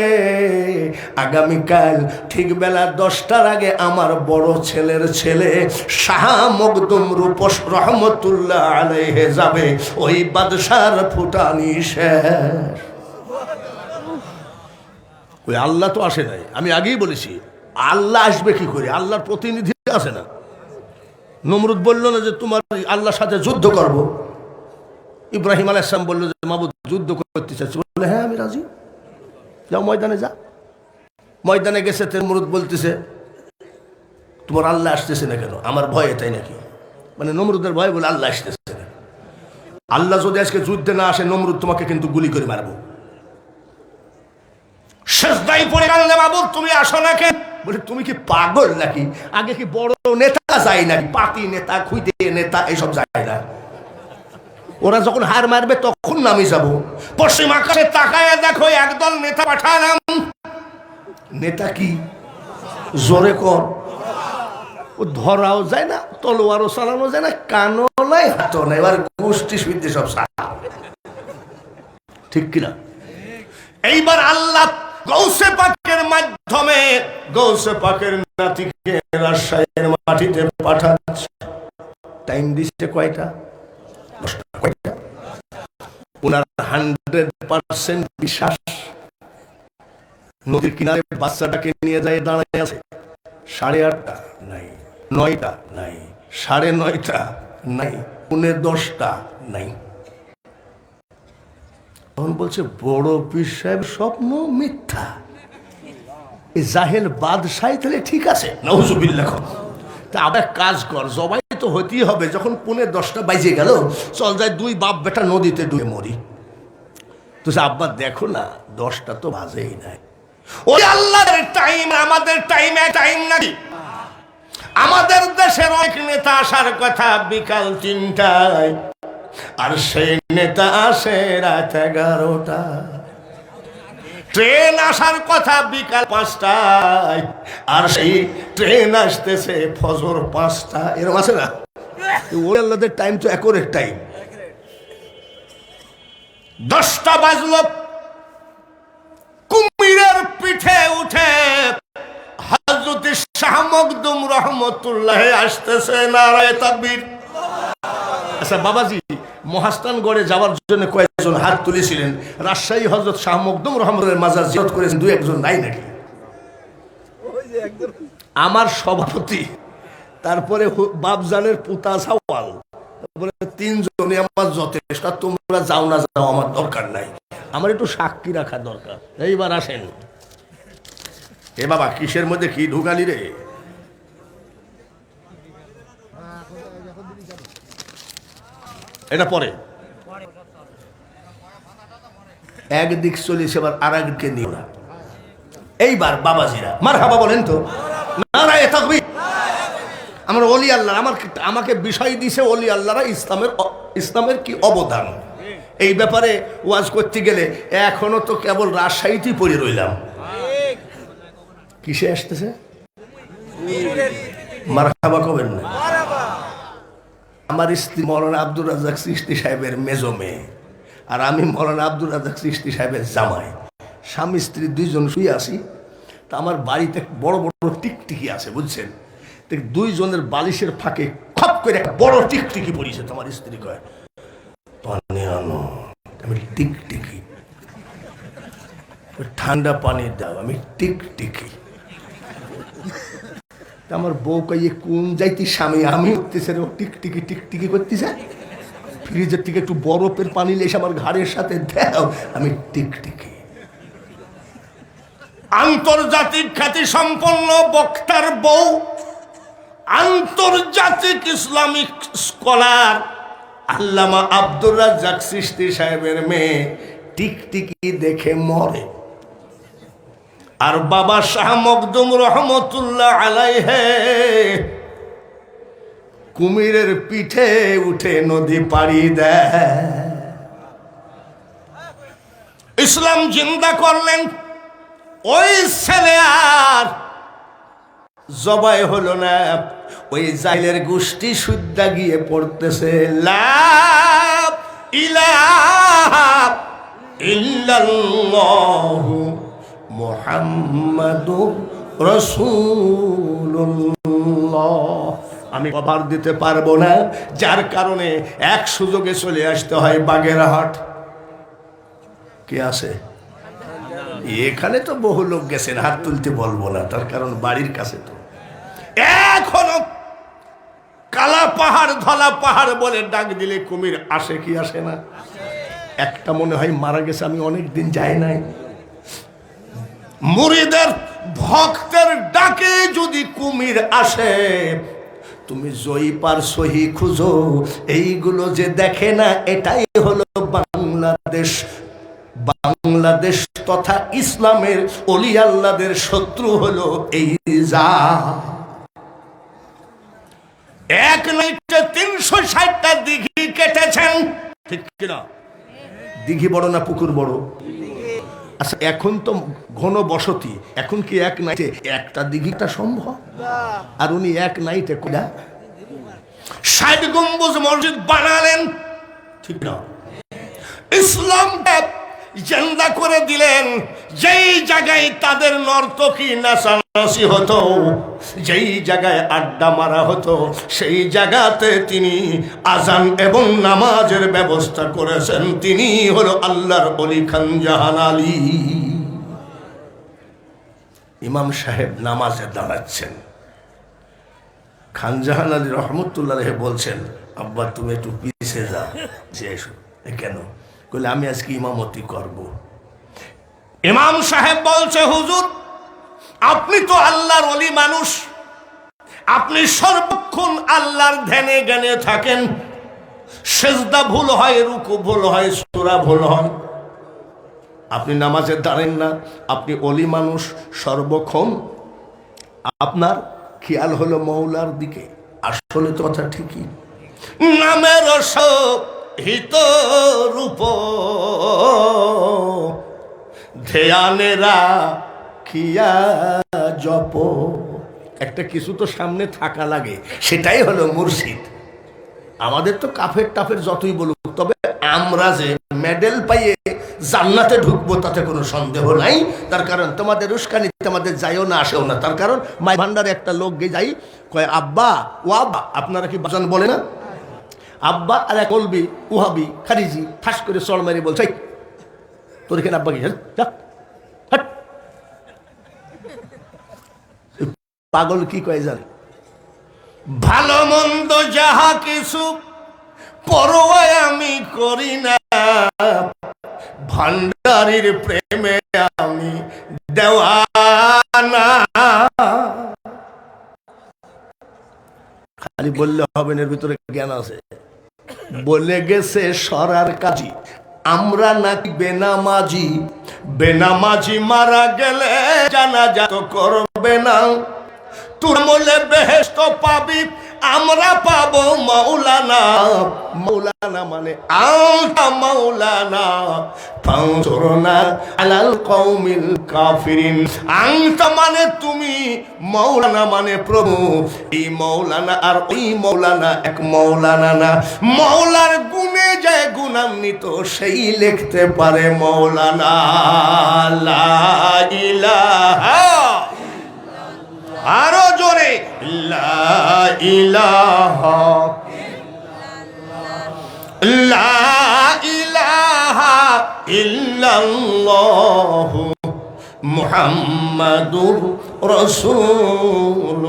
আগামীকাল ঠিক বেলা 10টার আগে আমার বড় ছেলের ছেলে শাহ মখদুম রূপস রহমতুল্লাহ আলাইহি যাবে, ওই বাদশার ফুটানি শেষ। ওই আল্লাহ তো আসে নাই, আমি আগেই বলেছি। আল্লাহ আসবে কি করে? আল্লাহর প্রতিনিধি আছে না? নমরুদ বলল না যে তোমার আল্লাহর সাথে যুদ্ধ করব। ইব্রাহিম আলাইহিস সালাম বলল যে মাবুদ যুদ্ধ করতে চাচ্ছি, বলে হ্যাঁ আমি রাজি, যাও ময়দানে যা। ময়দানে গেছে, নমরুদ বলতেছে তোমার আল্লাহ আসতেছে না কেন? আমার ভয় এটাই নাকি? মানে নমরুদের ভয় বলে আল্লাহ আসতেছে না। আল্লাহ যদি আজকে যুদ্ধে না আসে, নমরুদ তোমাকে কিন্তু গুলি করে মারবো। সেজদায় পড়ে কাঁদে, মাবুদ তুমি আসো না কেন? বলে তুমি কি পাগল নাকি? আগে কি বড় নেতা যায় নাকি? পাতি নেতা, খুঁজে নেতা এইসব যায় না। ওরা যখন হার মারবে তখন নামি যাব। পশ্চিম আকাশে তাকায় দেখো একদল নেতা পাঠালাম। নেতা কি? জোরে কর। ও ধরাও যায় না, তলোয়ারও চালানো যায় না, কানও নাই, হাতও নাই, এবার গোষ্ঠী সুইতে সব সারা। ঠিক কিনা? এইবার আল্লাহ গৌসে পাকের মাধ্যমে গৌসে পাকের নাতিকে রাজশাহীর মাটিতে পাঠাচ্ছে। টাইম দিচ্ছে কয়টা? 10টা। কয়টা? ওনার 100% বিশ্বাস। নদীর কিনারে বাচ্চাটাকে নিয়ে যায়, দাঁড়ায় আছে। 8:30 নাই, 9টা নাই, 9:30 নাই, 9:45 নাই। তখন বলছে বড় পীর সাহেব স্বপ্ন মিথ্যা, এই জাহেল বাদশাহী তাহলে ঠিক আছে। নাউজুবিল্লাহ। তা আবার কাজ কর, জবাই তো হতেই হবে, যখন 10:45 বাজে গেল, চল যাই দুই বাপ বেটা নদীতে ডুবে মরি। তো আব্বা দেখো না 10টা তো বাজেই নাই। ওই আল্লাহর টাইম আমাদের টাইমে টাইম নাকি? আমাদের দেশের অনেক নেতা আসার কথা বিকাল 3টায়, আর সেই নেতা আসে রাত 11টা। ট্রেন আসার কথা বিকাল 5টায়, আর সেই ট্রেন আসতেছে ফজর 5টা। এরকম আছে না? ওই আল্লাহদের টাইম তো একরের টাইম। 10টা বাজলো, কুমিরের পিঠে উঠে হযরত শাহ মখদুম রহমতুল্লাহ আসতেছে। নারায়ে তাকবীর। আচ্ছা বাবাজি, মহাস্থানগড়ে যাওয়ার জন্য কয়েকজন হাত তুলেছিলেন? রাজশাহী হযরত শাহ মখদুম রহমতুল্লাহ মাজার জিয়ারত করেছেন 2-1 নাই নাকি? আমার সভাপতি, তারপরে বাপজানের পুতা সাওয়াল, তারপরে 3 জনে আমার যথেষ্ট। তোমরা যাও না যাও, আমার দরকার নাই, আমার একটু সাক্ষী রাখা দরকার। এইবার আসেন। এ বাবা, কিসের মধ্যে কি ঢুকালি রে? এটা পরে একদিক চলিস, এবার আর একদিকে নিও না। এইবার বাবাজিরা মারহাবা বলেন তো। নারায়ে তাকবীর। আমার ওলি আল্লাহ আমাকে বিষয় দিছে, ওলি আল্লাহরা ইসলামের কি অবদান, এই ব্যাপারে ওয়াজ করতে গেলে এখনো তো কেবল রাজশাহীতেই পড়ে রইলাম। কিসে আসতেছে? মারহাবা কবেন না? আমার স্ত্রী মৌলানা আব্দুর রাজ্জাক চিশতি সাহেবের মেজো মেয়ে, আর আমি মৌলানা আব্দুর রাজ্জাক চিশতি সাহেবের জামাই। স্বামী স্ত্রী 2 জন শুয়ে আছি। তা আমার বাড়িতে বড় বড় টিকটিকি আছে, বুঝছেন? 2 জনের বালিশের ফাঁকে খপ করে একটা বড় টিকটিকি পড়েছে। তোমার স্ত্রী কয়, পানি আনো। আমি টিকটিকি, ঠান্ডা পানি দাও। আমি টিকটিকি। আমার বউ কয়ে কোন যাইতি স্বামী, আমি উঠতেছে রে, টিকটিকি টিকটিকি করতেছে। ফ্রিজের থেকে একটু বরফের পানি লেসে আমার ঘাড়ের সাথে দাও। আমি টিকটিকি। আন্তর্জাতিক খ্যাতি সম্পন্ন বক্তার বউ, আন্তর্জাতিক ইসলামিক স্কলার আল্লামা আব্দুর রাজ্জাক চিশতি সাহেবের মেয়ে টিকটিকি দেখে মরে। আর বাবা শাহ মখদুম রহমতুল্লাহ আলাইহে কুমিরের পিঠে উঠে নদী পাড়ি দেয়। ইসলাম জিন্দা করলেন। ওই ছেলে আর জবাই হলো না, ওই জাইলের গোষ্ঠী সুদ্ধা গিয়ে পড়তেছে লা ইলাহা ইল্লাল্লাহু মুহাম্মাদুর রাসূলুল্লাহ। আমি কভার দিতে পারবো না, যার কারণে এক সুযোগে চলে আসতে হয় বাগেরহাট। কে আছে এখানে? তো বহু লোক গেছেন, হাত তুলতে বলবো না, তার কারণ বাড়ির কাছে। তো এখনো কালা পাহাড় ধলা পাহাড় বলে ডাক দিলে কুমির আসে কি আসে না? একটা মনে হয় মারা গেছে, আমি অনেক দিন যাই নাই। মুরিদের ভক্তের ডাকে যদি কুমির আসে, তুমি জয়ী পার সহি খুঁজো। এইগুলো যে দেখে না, এটাই হলো বাংলাদেশ। বাংলাদেশ তথা ইসলামের ওলি আল্লাহদের শত্রু হলো এই যা। এক নাইটে 360টা দিঘি কেটেছেন, ঠিক কিনা? দিঘি বড় না পুকুর বড়? আচ্ছা, এখন তো ঘন বসতি, এখন কি এক নাইটে একটা দিঘিটা সম্ভব? আর উনি এক নাইটে 60 গম্বুজ মসজিদ বানালেন, ঠিক না? ইসলাম জিন্দা করে দিলেন। যেই জায়গায় তাদের নর্তকী নাচানাচি হতো, যেই জায়গায় আড্ডা মারা হতো, সেই জায়গাতে তিনি আজান এবং নামাজের ব্যবস্থা করেছেন। তিনি হলো আল্লাহর ওলি খানজাহান আলী। ইমাম সাহেব নামাজে দাঁড়াচ্ছেন, খানজাহান আলী রহমতুল্লাহ বলছেন, আব্বা তুমি একটু পিছিয়ে যাও। যে এসো। কেন? কইলে আমি আজকে ইমামতি করব। ইমাম সাহেব বলছে, হুজুর আপনি তো আল্লাহর ওলি মানুষ, আপনি সর্বক্ষণ আল্লাহর ধ্যানে জ্ঞানে থাকেন, সেজদা ভুল হয়, রুকু ভুল হয়, সূরা ভুল হয়, আপনি নামাজে দাঁড়েন না, আপনি ওলি মানুষ, সর্বক্ষণ আপনার খেয়াল হলো মৌলার দিকে। আসলে তো কথা ঠিকই, নামের হিত রূপ ধ্যানেরা খিয়া জপ, একটা কিছু তো সামনে থাকা লাগে, সেটাই হলো মুর্শিদ। আমাদের তো কাফের টাফের যতই বলুক, তবে আমরা যে মেডেল পাইয়ে জান্নাতে ঢুকবো তাতে কোনো সন্দেহ নাই। তার কারণ তোমাদের উস্কানি তোমাদের যাইও না আসেও না। তার কারণ মাই ভান্ডারে একটা লোক গে যাই, কয় আব্বা ও আব্বা, আপনারা কি বাজান বলে না আব্বা, আর এক বলবি উহাবি খারিজি ঠাস করে চড় মারি বলছে, তোর এখানে আব্বা কি পাগল কি কয় জানে, ভালো মন্দ যাহা কিছু পরোয়া আমি করি না, ভান্ডারির প্রেমে আমি দেওয়ানা। খালি বললে হবে না, এর ভিতরে জ্ঞান আছে। বলে গেছে সরার কাজী, আমরা নাকি বেনামাজি, বেনামাজি মারা গেলে জানাজা তো করবে না, তোর মলে বেহেশত পাবি, আমরা পাবো মাওলানা। মাওলানা মানে আল্লাহ মাওলানা, ফানসুরনা আলাল কওমিল কাফিরিন। আনতা মানে তুমি, মাওলানা মানে প্রভু। এই মাওলানা আর ওই মাওলানা এক মাওলানা না। মাওলার গুণে যায় গুণান্বিত, সেই লিখতে পারে মাওলানা। লা ইলাহা, আরো জোরে লা ইলাহা, লা ইলাহা ইল্লাল্লাহু মুহাম্মাদুর রাসূলুল্লাহ।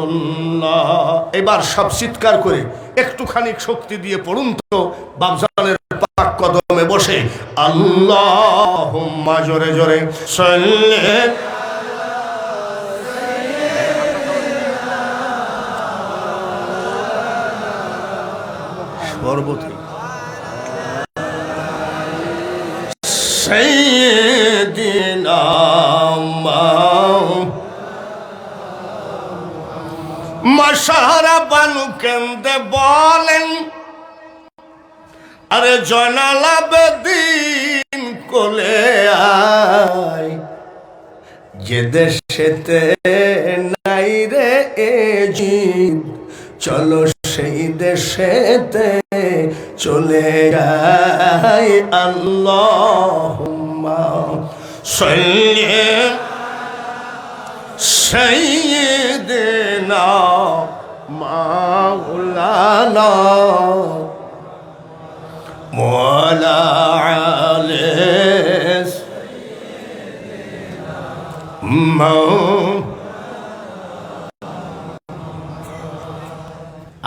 এবার সব চিৎকার করে একটুখানি শক্তি দিয়ে পড়ুন তো বাবজানের পাক কদমে বসে, আল্লাহুম্মা, জোরে জোরে সাল্লি সর্বত্র সাইয়্যিদিনা মাশারা বানু কেন্দে বলেন, আরে জয়নাল আবেদিন কোলে আয়, যে দেশেতে নাই রে এ জিদ, চলো সেই দেশেতে চলে যাই। আল্লাহুম্মা সাল্লি সাইয়্যিদিনা মাওলানা ওয়ালা আলি সাইয়্যিদিনা।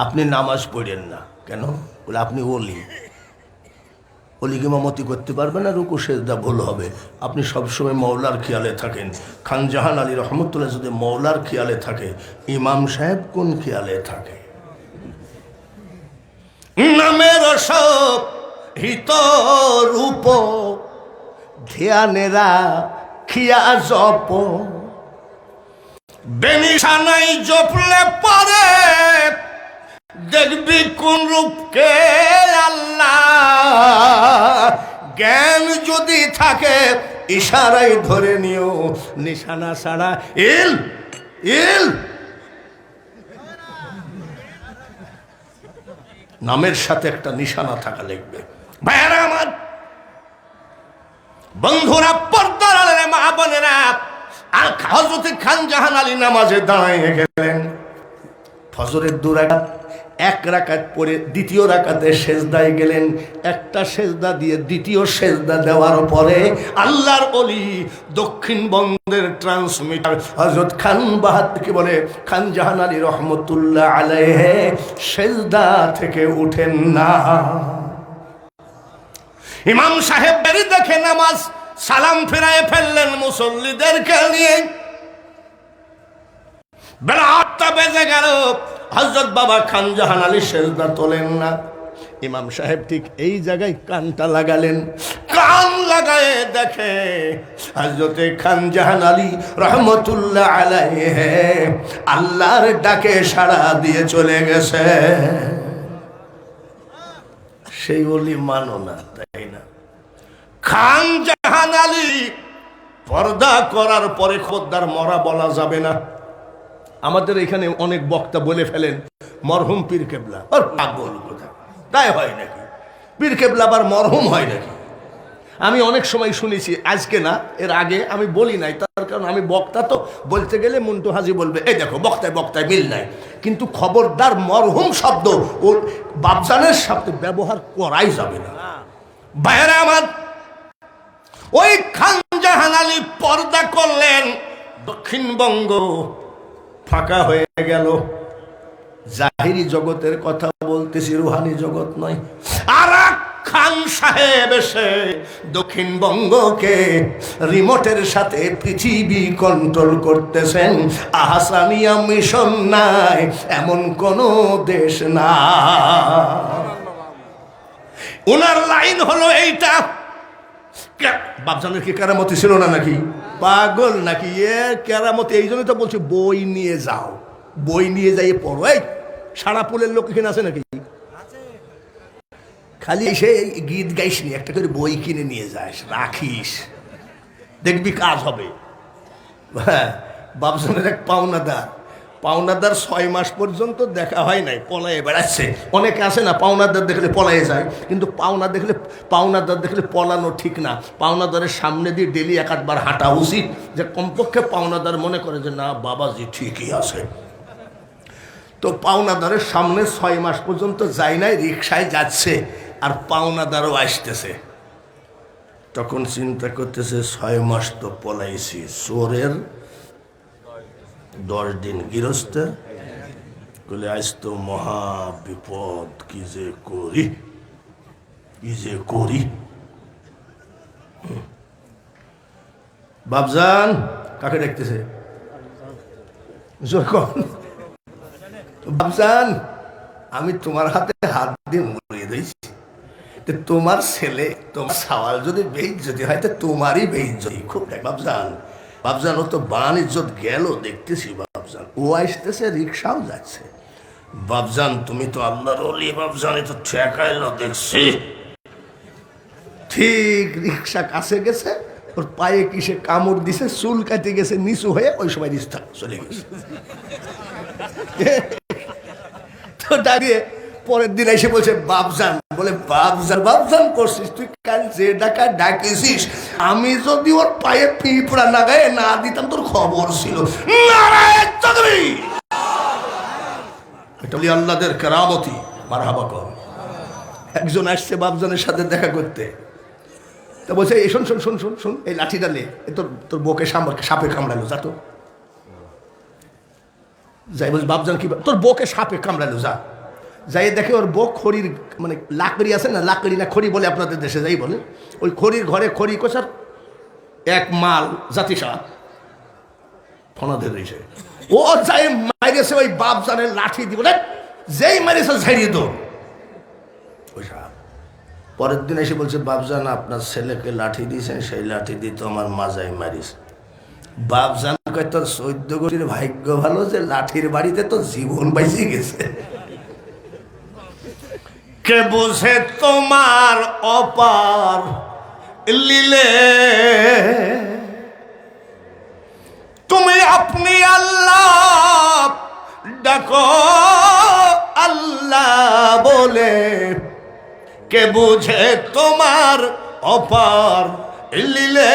আপনি নামাজ পড়েন না কেন? বলে আপনি ওলি, ওলিকে ইমামতি করতে পারবেন না, রুকু সেজদা ভুল হবে। আপনি সবসময় মওলার খেয়ালে থাকেন। খান জাহান আলী রহমতুল্লাহ যদি মওলার খেয়ালে থাকে, ইমাম সাহেব কোন খেয়ালে থাকে? নামের সব হিত রূপ ধ্যানেরা খিয়া জপ, বেনিশানাই জপলে পারে দেখবি কোন রূপকে আল্লাহ। জ্ঞান যদি থাকে ইশারায় ধরে নিও, নিশানা ছাড়া ইল ইল। নামের সাথে একটা নিশানা থাকা লাগবে। ভাইয়ারা আমার, বন্ধুরা, পর্দার আড়ালে মা বোনেরা, আর হযরত খান জাহান আলী নামাজে দাঁড়িয়ে গেলেন। ফজরের 2 রাকাত, 1 রাকাত পরে দ্বিতীয় রাকাতে সেজদায় গেলেন। একটা সেজদা দিয়ে দ্বিতীয় সেজদা দেওয়ার পরে আল্লাহর ওলি দক্ষিণবঙ্গের ট্রান্সমিটার হযরত খান বাহাদুরকে বলে, খান জাহান আলী রহমতুল্লাহ আলাইহি সেজদা থেকে উঠেন না। ইমাম সাহেব বেরি দেখে নামাজ সালাম ফিরায় ফেললেন মুসল্লিদেরকে নিয়ে। বেলা ৮টা বেজে গেল, হযরত বাবা খান জাহান আলী সেজদা তোলেন না। ইমাম সাহেব ঠিক এই জায়গায় কানটা লাগালেন, কান লাগায়ে দেখে হযরতে খান জাহান আলী রহমতুল্লাহ আলাইহি আল্লাহর ডাকে সাড়া দিয়ে চলে গেছে। সেই ওলি মানো না, তাই না? খান জাহান আলী পর্দা করার পরে খোদ্দার মরা বলা যাবে না। আমাদের এখানে অনেক বক্তা বলে ফেলেন মরহুম পীর কেবলা, আর পাগল কথা, তাই হয় নাকি? পীর কেবলা আবার মরহুম হয় নাকি? আমি অনেক সময় শুনেছি, আজকে না এর আগে আমি বলি নাই, তার কারণ আমি বক্তা, তো বলতে গেলে মন্টু হাজি বলবে এই দেখো বক্তায় বক্তায় মিল নাই। কিন্তু খবরদার মরহুম শব্দ ও বাপজানের সাথে ব্যবহার করাই যাবে না। বাইরে আমার ওই খান জাহান আলী পর্দা করলেন, দক্ষিণবঙ্গ ফাঁকা হয়ে গেল। জাহিরি জগতের কথা বলতেছি, রুহানি জগৎ নয়। আর খান সাহেব এসে দক্ষিণবঙ্গকে রিমোটের সাথে পৃথিবী কন্ট্রোল করতেছেন। আহসানিয়া মিশন নাই এমন কোন দেশ না। ওনার লাইন হলো এইটা। বাপজানের কি কেরামতি ছিল না নাকি? পাগল নাকি? এ কেরামতি এই জন্যই তো বলছি বই নিয়ে যাও, বই নিয়ে যাই পড়ো। এই সারা পুলের লোক এখানে আছে নাকি? খালি এসে গীত গাইস নি, একটা করে বই কিনে নিয়ে যাস, রাখিস, দেখবি কাজ হবে। হ্যাঁ, বাপজানের এক পাওনাদার 6 মাস পর্যন্ত দেখা হয় নাই, পলায়ে বেড়াচ্ছে। অনেকে আসে না পাওনাদার দেখলে পলায়ে যায়, কিন্তু পাওনাদার দেখলে পলানো ঠিক না। পাওনাদারের সামনে দিয়ে ডেলি 1-8 বার হাঁটা উচিত, যে কমপক্ষে পাওনাদার মনে করে যে না বাবাজি ঠিকই আছে। তো পাওনাদারের সামনে 6 মাস পর্যন্ত যায় নাই, রিক্সায় যাচ্ছে আর পাওনাদারও আসতেছে। তখন চিন্তা করতেছে 6 মাস তো পলাইছি, চোরের 10 দিন গৃহস্থের, বলে আজ তো মহা বিপদ, কি যে করি। বাপজান কাকে দেখতেছে? বাপজান আমি তোমার হাতে হাত দিয়ে মরিয়ে দিয়েছি, তোমার ছেলে তোমার সওয়াল যদি বেইজ্জতি হয় তো তোমারই বেইজ্জতি। খুব বাপজান ও তো বান ইজ্জত গেল দেখতেছি। বাপজান ও আসতেছে, রিক্সাও যাচ্ছে। বাপজান তুমি তো আল্লাহর ওলি, বাপজান তো ঠেকাইলো দেখছি। ঠিক রিক্সা কাছে গেছে, ওর পায়ে কিসে কামড় দিছে, চুল কাটে গেছে নিচু হয়ে, ওই সময় রিক্সা চলে গেছে। তো দাঁড়িয়ে পরের দিন এসে বলছে বাপজান, বলে বাপজান করছিস তুই, কাল যে ডাকা ডাকেছিস, আমি যদি ওর পায়ে পিঁপড়া লাগায় না দিতাম তোর খবর ছিল। এটা আল্লাহদের কেরামতি, মারহাবা কর। একজন আসছে বাপজানের সাথে দেখা করতে, তা বলছে এই শোন এই লাঠিটা নে, তোর বউকে সাপে কামড়ালো, যা তো যাই। বলছে বাপজান কি? তোর বউকে সাপে কামড়ালো, যা। যাই দেখে ওর বউ খড়ির, মানে লাকড়ি আছে না, লাকড়ি না খড়ি বলে আপনাদের দেশে, যাই বলে, ওই খড়ির ঘরে খড়ি কোচার এক মাল জাতি সাপ ফোনাদের রয়েছে। ও যাই মারিয়েছে ওই বাপজানের লাঠি দিব, যেই মারিয়েছে ঝাড়িয়ে দো ওই সাপ। পরের দিন এসে বলছে বাপজান আপনার ছেলেকে লাঠি দিয়েছেন, সেই লাঠি দিয়ে তো আমার মাজায় মারিস। বাপজান কয় তোর 14 কোটির ভাগ্য ভালো যে লাঠির বাড়িতে তো জীবন বাইসে গেছে। কে বুঝে তোমার অপার লীলে, তুমি আপনি আল্লাহ ডাকো আল্লাহ বলে, কে বুঝে তোমার অপার লীলে।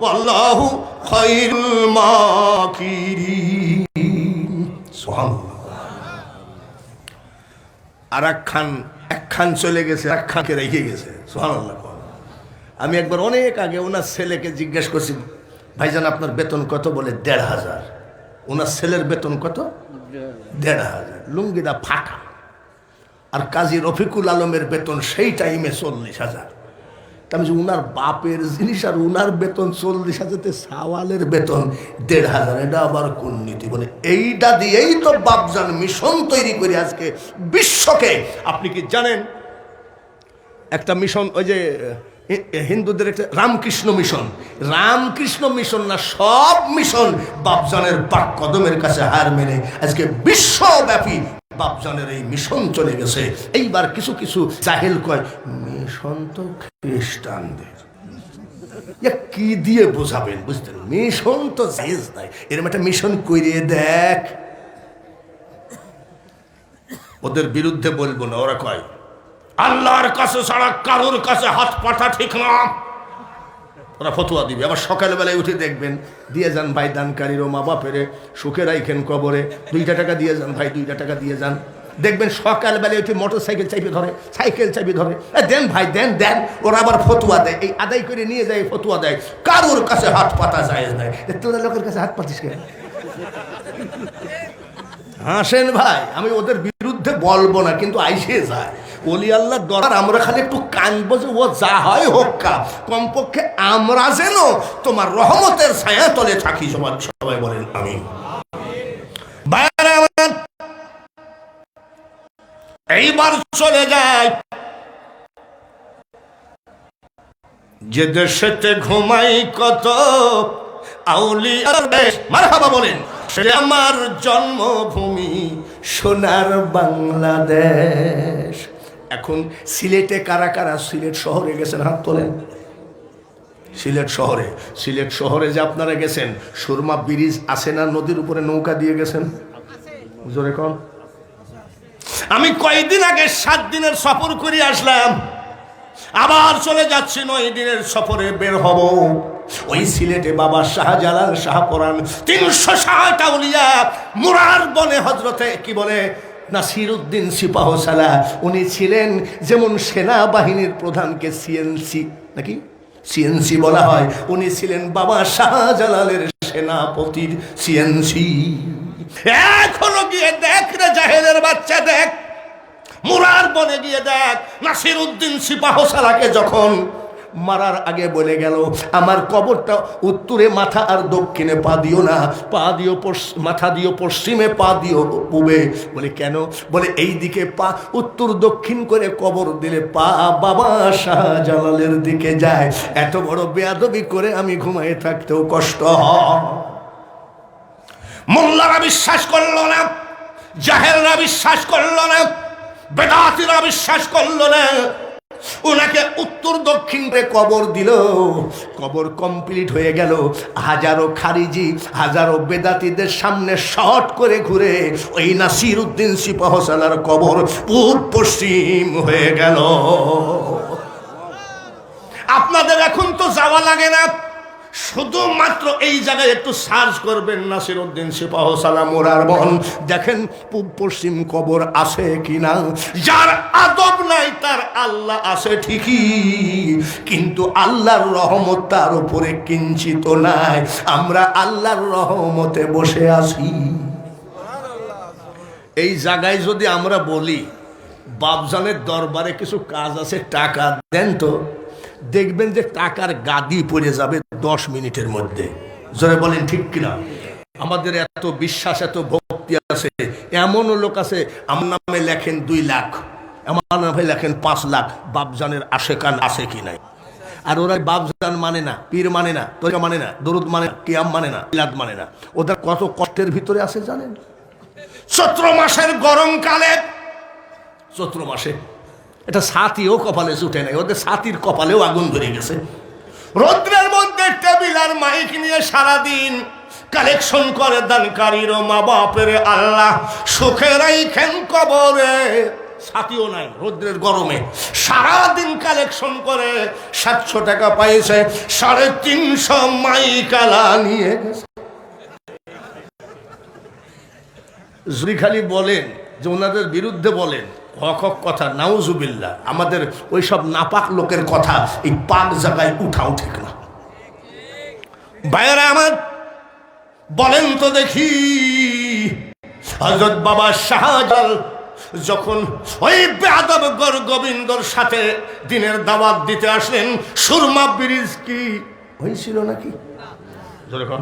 ওয়াল্লাহু খায়রুল মাকিরিন। আর এক খান চলে গেছে, এক খানকে রেখে গেছে। সুবহানাল্লাহ। আমি একবার অনেক আগে ওনার ছেলেকে জিজ্ঞেস করছি, ভাইজান আপনার বেতন কত? বলে 1,500। ওনার ছেলের বেতন কত? 1,500। লুঙ্গিটা ফাটা। আর কাজী রফিকুল আলমের বেতন সেই টাইমে 40,000। আমি যে উনার বাপের জিনিস আর উনার বেতন 40,000, সাওয়ালের বেতন 1,500, এটা আবার কোন নীতি? বলে এইটা দিয়েই তো বাপজান মিশন তৈরি করে আজকে বিশ্বকে। আপনি কি জানেন একটা মিশন, ওই যে হিন্দুদের একটা রামকৃষ্ণ মিশন, রামকৃষ্ণ মিশন না, সব মিশন বাপজানের পাক কদমের কাছে হার মেনে আজকে বিশ্বব্যাপী বাপজানের এই মিশন চলে গেছে। এইবার কিছু কিছু জাহেল কয় মিশন তো খ্রিস্টানদের, কি দিয়ে বোঝাবেন? বুঝতেন, মিশন তো জেজ নাই, এরকম একটা মিশন করিয়ে দেখ। ওদের বিরুদ্ধে বলবো না, ওরা কয় আল্লাহর কাছে ছাড়া কারোর কাছে হাত পাঠা ঠিক না, ওরা ফতোয়া দিবে। আবার সকালবেলায় উঠে দেখবেন, দিয়ে যান ভাই দানকারীর মা বাপেরে সুখে রাইখেন কবরে, 2 টাকা দিয়ে যান ভাই, 2 টাকা দিয়ে যান। দেখবেন সকালবেলায় উঠে মোটর সাইকেল চাইবে ধরে, সাইকেল চাইবে ধরে, দেন ভাই দেন দেন। ওরা আবার ফতোয়া দেয়, এই আদায় করে নিয়ে যায়, ফতোয়া দেয় কারোর কাছে হাত পাতা যায় না। তোরা লোকের কাছে হাত পাতিস কেন? হাসেন ভাই, আমি ওদের বিরুদ্ধে বলবো না, কিন্তু আইসে যায় ওলি আল্লাহর দরবার। আমরা খালি একটু কানবো যে ও যা হয় হোক, কমপক্ষে আমরা যেন তোমার রহমতের ছায়া তলে থাকি। সবাই বলেন আমিন। এইবার চলে যায় যে দেশেতে ঘুমাই কত আউলিয়ার দেশ, মারহাবা বলেন, সে আমার জন্মভূমি সোনার বাংলাদেশ। এখন সিলেটে কারা কারা সিলেট শহরে গেছেন? হাত তোলেন। সিলেট শহরে যে আপনারা গেছেন, সুরমা ব্রিজ আছে না, নদীর উপরে নৌকা দিয়ে গেছেন? জোরে কন। আমি কয়েকদিন আগে 7 দিনের সফর করে আসলাম, আবার চলে যাচ্ছি 9 দিনের সফরে বের হব। ওই সিলেটে বাবা শাহজালাল শাহপরান 360 আউলিয়া মুরার বনে হজরতে কি বলে নাসিরউদ্দিন সিপাহসালাহ, উনি ছিলেন যেমন সেনাবাহিনীর প্রধানকে সিএনসি বলা হয়, উনি ছিলেন বাবা শাহজালালের সেনাপতির সিএনসি। এখনো গিয়ে দেখ রে জাহেলের বাচ্চা, দেখ মুরার বনে গিয়ে দেখ, নাসিরউদ্দিন সিপাহসালাহকে যখন মারার আগে বলে গেল আমার কবরটা উত্তরে মাথা আর দক্ষিণে পা দিও না, পা দিও মাথা দিও পশ্চিমে, পা দিও পূবে। বলে কেন? বলে এই দিকে পা উত্তর দক্ষিণ করে কবর দিলে পা বাবা শাহজালালের দিকে যায়। এত বড় বেয়াদবি করে আমি ঘুমায় থাকতেও কষ্ট হয়। মোল্লারা বিশ্বাস করলো না, জাহেলরা বিশ্বাস করলো না, বেদাতিরা বিশ্বাস করলো না। ওনাকে উত্তর দক্ষিণ রে কবর দিল, কবর কমপ্লিট হয়ে গেল। হাজারো খারিজি, হাজারো বেদাতিদের সামনে শর্ট করে ঘুরে ওই নাসিরউদ্দিন সিপাহসালাহর কবর পূব পশ্চিম হয়ে গেল। আপনাদের এখন তো যাওয়া লাগে না, শুধুমাত্র এই জায়গায় একটু সার্চ করবেন নাসিরউদ্দিন সিপাহসালাহ মুরার বন, দেখেন পূব পশ্চিম কবর আছে কিনা। যার আদব নাই তার আল্লাহ আছে ঠিকই, কিন্তু আল্লাহর রহমত তার উপরে কিঞ্চিত নাই। আমরা আল্লাহর রহমতে বসে আছি। এই জায়গায় যদি আমরা বলি বাপজানের দরবারে কিছু কাজ আছে, টাকা দেন, তো দেখবেন যে টাকার গাদি পড়ে যাবে 10 মিনিটের মধ্যে। জোরে বলেন ঠিক কিনা? আমাদের এত বিশ্বাস, এত ভক্তি আছে। এমনও লোক আছে আমার নামে লেখেন 2 লাখ, আমার নামে লেখেন 5 লাখ। বাপজানের আশেকান আছে কি নাই? আর ওরা বাপজান মানে না, পীর মানে না, তরিকা মানে না, দরুদ মানে না, কিয়াম মানে না, মিলাদ মানে না। ওদের কত কষ্টের ভিতরে আছে জানেন? চৈত্র মাসের গরমকালে, চৈত্র মাসে এটা ছাতিও কপালে ছুটে নাই, ওদের ছাতির কপালেও আগুন ধরে গেছে। রৌদ্রের মধ্যে টেবিল আর মাইক নিয়ে সারাদিন কালেকশন করে দানকারীর মা বাপের আল্লাহ সুখে রাইখেন কবরে। ছাতিও নাই, রৌদ্রের গরমে সারাদিন কালেকশন করে 700 টাকা পাইছে, 350 মাইকালা নিয়ে গেছে। যদি খালি বলেন যে ওনাদের বিরুদ্ধে বলেন হক হক কথা, নাউজুবিল্লাহ, আমাদের ওই সব নাপাক লোকের কথা এই পাক জায়গায় উঠাও ঠিক না। ভাইয়েরা আমার, বলেন তো দেখি, হযরত বাবা শাহজালাল যখন ওই বেয়াদব গর গোবিন্দর সাথে দিনের দাওয়াত দিতে আসলেন, সুরমা ব্রিজ কি হয়েছিল নাকি? যখন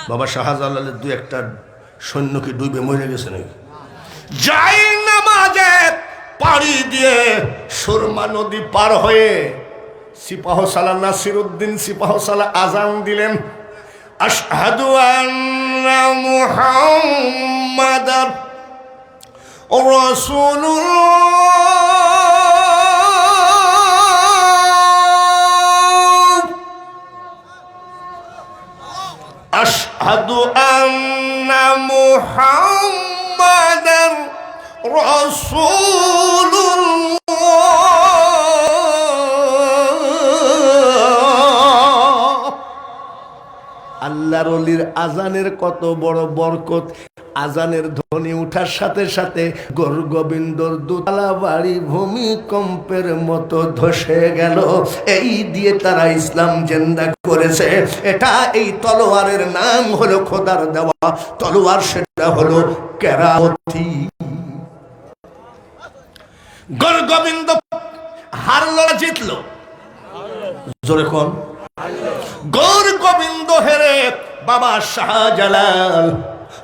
বাবা শাহজালালের দু একটা সৈন্য কি ডুবে মরে গেছে নাকি? যাই নামাজে পাড়ি দিয়ে সুরমা নদী পার হয়ে সিপাহসালা নাসিরউদ্দিন সিপাহসালা আজান দিলেন, আশহাদু আন্না মুহাম্মাদার রাসূলুল্লাহ, আশহাদু আন্না মুহাম্মাদার রাসূলুল্লাহ। আল্লাহর ওলির আজানের কত বড় বরকত! আজানের ধ্বনি উঠার সাথে সাথে গর গোবিন্দর দোতলা বাড়ি ভূমিকম্পের মতো ধসে গেল। এই দিয়ে তারা ইসলাম জিন্দা করেছে। এটা এই তলোয়ারের নাম হলো খোদার দেওয়া তলোয়ার, সেটা হলো কেরামতি। গর গোবিন্দ হারলো না জিতলো? জোরে কোন? গর গোবিন্দ হেরে বাবা শাহজালাল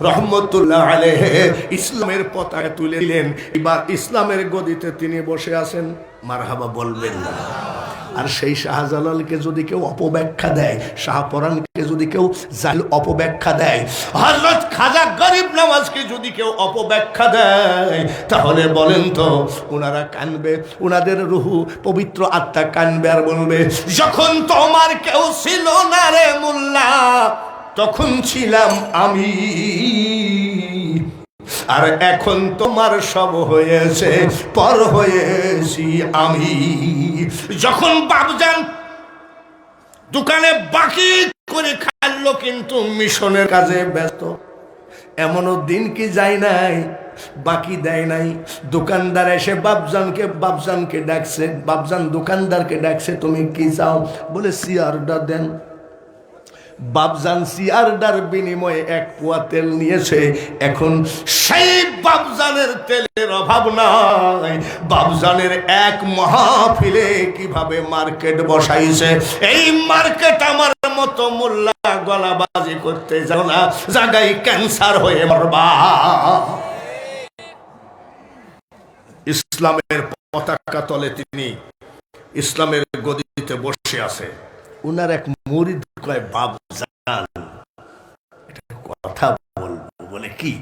রহমতুল্লাহ আলাইহি ইসলামের পতাকা তুলে দিলেন। এবার ইসলামের গদিতে তিনি বসে আছেন, মারহাবা বলবেন না? আর সেই শাহজালালকে যদি কেউ অপব্যাখ্যা দেয়, শাহপরানকে যদি কেউ জাল অপব্যাখ্যা দেয়, হযরত খাজা গরিব নওয়াজকে যদি কেউ অপব্যাখ্যা দেয়, তাহলে বলেন তো ওনারা কানবে? ওনাদের রুহু পবিত্র আত্মা কানবে আর বলবে, যখন তোমার কেউ ছিল না রে মোল্লা, তখন ছিলাম আমি, আর এখন তোমার সব হয়েছে, পর হয়েছি আমি। যখন বাবজান দোকানে বাকি করে খাইলো কিন্তু মিশনের কাজে ব্যস্ত, এমনও দিন কি যায় নাই বাকি দেয় নাই। দোকানদার এসে বাবজানকে ডাকছে, বাবজান দোকানদারকে ডাকছে, তুমি কি চাও? বলে সিয়ারটা দেন। বাবজান সিয়ারডার বিনিময়ে 1 পোয়া তেল নিয়েছে। এখন সেই বাবজানের তেলের অভাব নাই। বাবজানের এক মাহফিলে কিভাবে মার্কেট বসাইছে, এই মার্কেট আমার মতো মোল্লা গলাবাজি করতে যাও না, জায়গায় ক্যান্সার হয়ে মরবা। ইসলামের পতাকা তলে তিনি ইসলামের গদিতে বসে আছে। উনার এক মুরিদ কয়, বাবজান এটা কথা বলবো। বলে কি?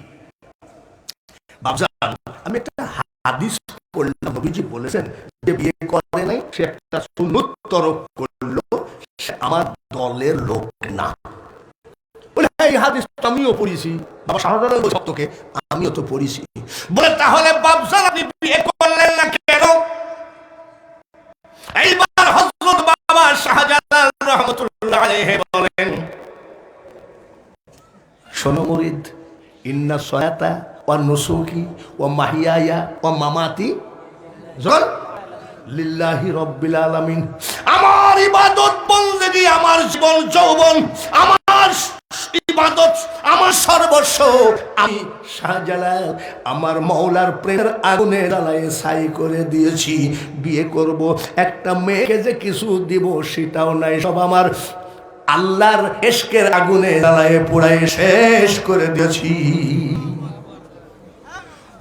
বাবজান আমি একটা হাদিস পড়লাম, নবীজি বলেছেন যে বিয়ে করে নাই সে একটা সুন্নত তরক করলো, সে আমার দলের লোক না। বলে এই হাদিস আমিও পড়েছি। বাবা শাহজালাল বলছে তোকে, আমিও তো পড়েছি। বলে তাহলে বাবজান আপনি বিয়ে করলেন না কেন? এইবার হযরত বাবা শাহজালাল রহমাতুল্লাহ আলাইহি বলেন, শোনো মুরিদ, ইন্না সলাতা ওয়া নুসুকি ওয়া মাহিয়ায়া ওয়া মামাতি লিল্লাহি রাব্বিল আলামিন। আমার ইবাদত বন্দেগী, আমার জীবন যৌবন, আমার ইবাদত, আমার সর্বস্ব আমি শাহজালাল আমার মওলার প্রেমের আগুনে জ্বালায়ে ছাই করে দিয়েছি। বিয়ে করব, একটা মেয়েকে যে কিছু দিব সেটাও নাই, সব আমার আল্লাহর ইশকের আগুনে জ্বালায়ে পোড়ায়ে শেষ করে দিয়েছি।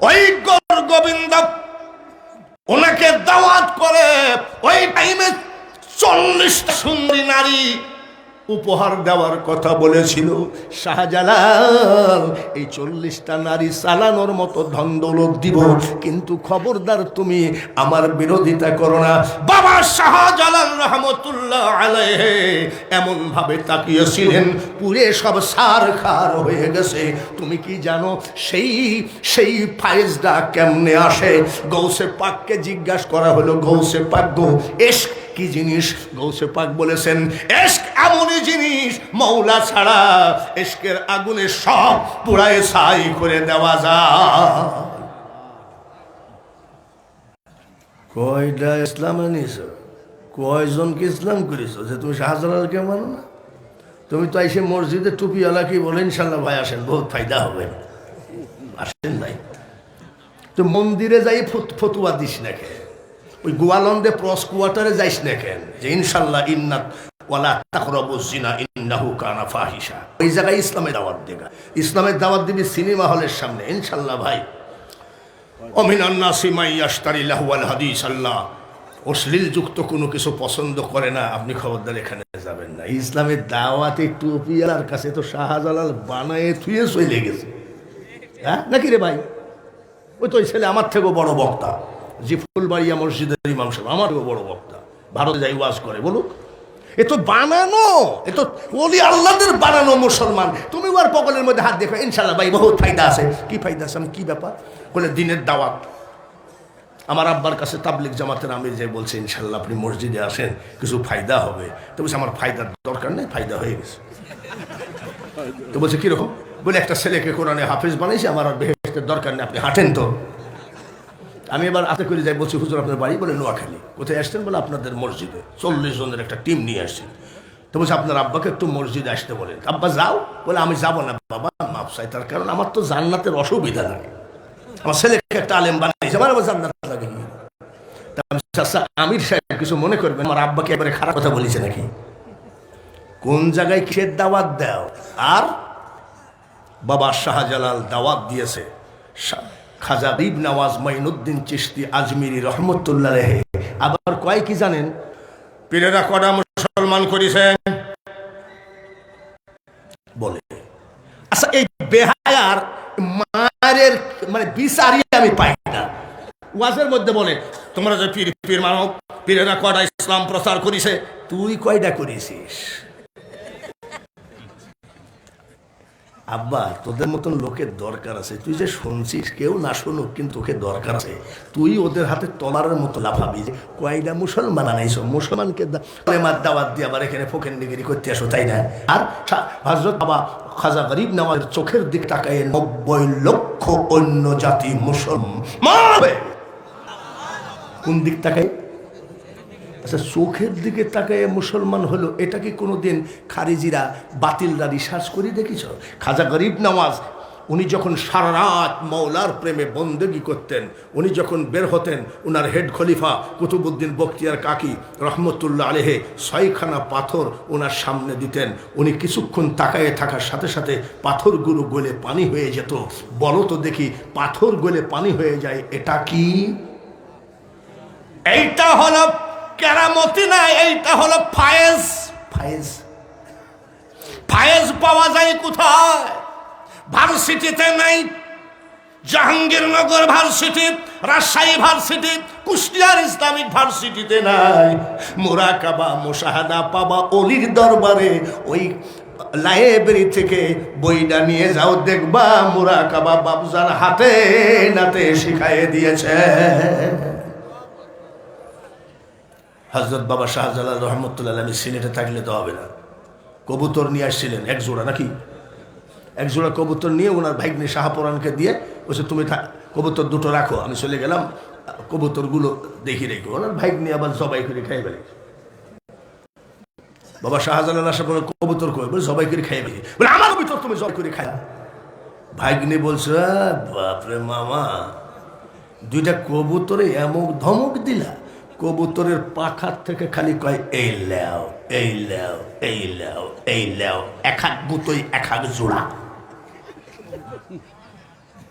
ওই গর গোবিন্দ ওনাকে দাওয়াত করে ওই টাইমে 40টা সুন্দরী নারী উপহার দেওয়ার কথা বলেছিল শাহজালাল। এই 40টা নারী চালানোর মতো ধন দৌলত দিব, কিন্তু খবরদার তুমি আমার বিরোধিতা করো না। বাবা শাহজালাল রহমতুল্লাহ আলাইহি এমন ভাবে তাকিয়েছিলেন পুরে সব সারখার হয়ে গেছে। তুমি কি জানো সেই ফায়েজটা কেমনে আসে? গৌসে পাককে জিজ্ঞাসা করা হলো, গৌসে পাক গো ইশক কি জিনিস? গৌসে পাক বলেছেন, ইশক এমনই জিনিস মওলা ছাড়া ইশকের আগুনে সব পুড়ায় ছাই করে দেওয়া যায়। কয়টা ইসলাম আনিস, কয়জনকে ইসলাম করেছ যে তুমি শাহজালালকে মানো না? তুমি তো এসে মসজিদে টুপিওয়ালা কি বলে ইনশাল্লাহ ভাই আসেন, বহুত ফায়দা হবে, আসেন নাই। তো মন্দিরে যাই ফতুয়া দিস না কেন? ওই গোয়ালন্দে প্রস কোয়ার্টারে যাইস না কেন যে ইনশাল্লাহ ইন্নাত ওয়ালা তাকরাবুজ জিনা ইন্নাহু কানা ফাহিশা? ওই জায়গায় ইসলামের দাওয়াত দেগা, ইসলামের দাওয়াত দিবি সিনেমা হলের সামনে। ইনশাল্লাহ ভাই, অমিনান নাসি মাই ইয়াশতারি লাহওয়াল হাদিস, আল্লাহ অশ্লীল যুক্ত কোনো কিছু পছন্দ করে না, আপনি খবরদার এখানে যাবেন না। ইসলামের দাওয়াতে টুপিয়ালার কাছে তো শাহজালাল বানায়ে থুয়ে চলে গেছে, হ্যাঁ নাকি রে ভাই? ওই তো ওই ছেলে আমার থেকেও বড় বক্তা, জিফুলবাড়িয়া মসজিদের ইমাম সাহেব আমার থেকেও বড় বক্তা, ভারতে যাই ওয়াজ করে। বলুক, এ তো বানানো, এ তো ওলি আল্লাহদের বানানো মুসলমান। তুমি ওর পকলের মধ্যে হাত দেখো, ইনশাল্লাহ ভাই বহুত ফায়দা আছে। কি ফায়দা আছে? আমি কি ব্যাপার বলে দিনের দাওয়াত। আমার আব্বার কাছে তাবলিগ জামাতের আমির যে বলছে ইনশাল্লাহ আপনি মসজিদে আসেন, কিছু ফায়দা হবে। তো বলছে আমার ফায়দার দরকার নেই, ফায়দা হয়ে গেছে। তো বলছে কীরকম? বলে একটা ছেলেকে কোরআনে হাফেজ বানাইছে, আমার আর বেহেশতের দরকার নেই, আপনি হাঁটেন তো। আমি এবার হাতে করে যাই, বলছি হুজুর আপনার বাড়ি? বলে নোয়াখালী। কোথায় আসতেন? বলে আপনাদের মসজিদে 40 জনের একটা টিম নিয়ে আসছি। তো বলছে আপনার আব্বাকে একটু মসজিদে আসতে বলেন। আব্বা যাও। বলে আমি যাবো না বাবা, মাপ চাই, তার কারণ আমার তো জান্নাতের অসুবিধা লাগে, আমার ছেলেকে একটা আলেম বানাইছে, আমার আবার জান্নাত লাগে। আমির সাহেব কিছু মনে করবেন, আমার আব্বাকে এবারে খারাপ কথা বলেছে নাকি? কোন জায়গায় কিসের দাওয়াত দাও? আর বাবা শাহজালাল দাওয়াত দিয়েছে খাজা গরিব নওয়াজ মাইনুদ্দিন চিশতি আজমিরি রহমতুল্লাহ আলাইহি। আবার কয় কি জানেন? পীরেরা কটা মুসলমান করেছেন বলে। আচ্ছা, এই বেহায়ার মারের মানে বিচারই আমি পাই না। ওয়াজের মধ্যে বলে তোমরা যে পীর পীর মানো, পীরেরা কটা ইসলাম প্রচার করেছে, তুই কয়টা করেছিস? আব্বা তোদের মতন লোকের দরকার আছে, তুই যে শুনছিস কেউ না শুনুক, কিন্তু তোকে দরকার আছে। তুই ওদের হাতে তলারের মতো লাফাবি যে কয়টা মুসলমান আনাইছো, মুসলমানকে দাওয়াত দিয়ে আবার এখানে ফকিন্দিগিরি করতে আসো, তাই না? আর হযরত বাবা খাজা গরিব নওয়াজের চোখের দিক তাকায় 90 লক্ষ অন্য জাতি মুসলমান। কোন দিক তাকায়? আচ্ছা, চোখের দিকে তাকায় মুসলমান হলো, এটা কি কোনোদিন খারিজিরা বাতিলরা রিসার্চ করে দেখিস? খাজা গরিব নওয়াজ উনি যখন সারা রাত মৌলার প্রেমে বন্দেগি করতেন, উনি যখন বের হতেন, উনার হেড খলিফা কুতুবউদ্দিন বখতিয়ার কাকি রহমতুল্লাহ আলাইহি 6খানা পাথর ওনার সামনে দিতেন। উনি কিছুক্ষণ তাকায়ে থাকার সাথে সাথে পাথরগুলো গলে পানি হয়ে যেত। বলো তো দেখি, পাথর গলে পানি হয়ে যায়, এটা কি? এইটা হলো কেরামতি না, এইটা হলো ফায়েজ। ফায়েজ ফায়েজ পাওয়া যায় কোথায়? ভার্সিটিতে নাই, জাহাঙ্গীরনগর ভার্সিটি, রাজশাহী ভার্সিটি, কুষ্টিয়ার ইসলামিক ভার্সিটিতে নাই। মুরাকাবা মুশাহাদা পাবা অলির দরবারে, ওই লাইব্রেরি থেকে বইটা নিয়ে যাও, দেখবা মুরাকাবা বাবজান হাতে নাতে শিখাইয়ে দিয়েছে। হযরত বাবা শাহজালাল রহমতুল্লাহ আলাইহি সিলেটে থাকলে তো হবে না, কবুতর নিয়ে আসছিলেন এক জোড়া, নাকি? এক জোড়া কবুতর নিয়ে ওনার ভাগ্নে শাহপরানকে দিয়ে বলছে তুমি কবুতর দুটো রাখো, আমি চলে গেলাম, কবুতরগুলো দেখি রেখো। ওনার ভাগ্নে আবার জবাই করে খাই ফেলে। বাবা শাহজালাল আসার পরে কবুতর কই? বলে জবাই করে খাই ফেলি। বলে আমার কবুতর তুমি জবাই করে খাই? ভাগ্নে বলছে বাপরে মামা, দুইটা কবুতরে এমন ধমক দিলা, কবুতরের পাখার থেকে খালি কয় এই লেও, এই লেও, এই লেও, এই লেও, এক এক গুতোই এক এক জোড়া।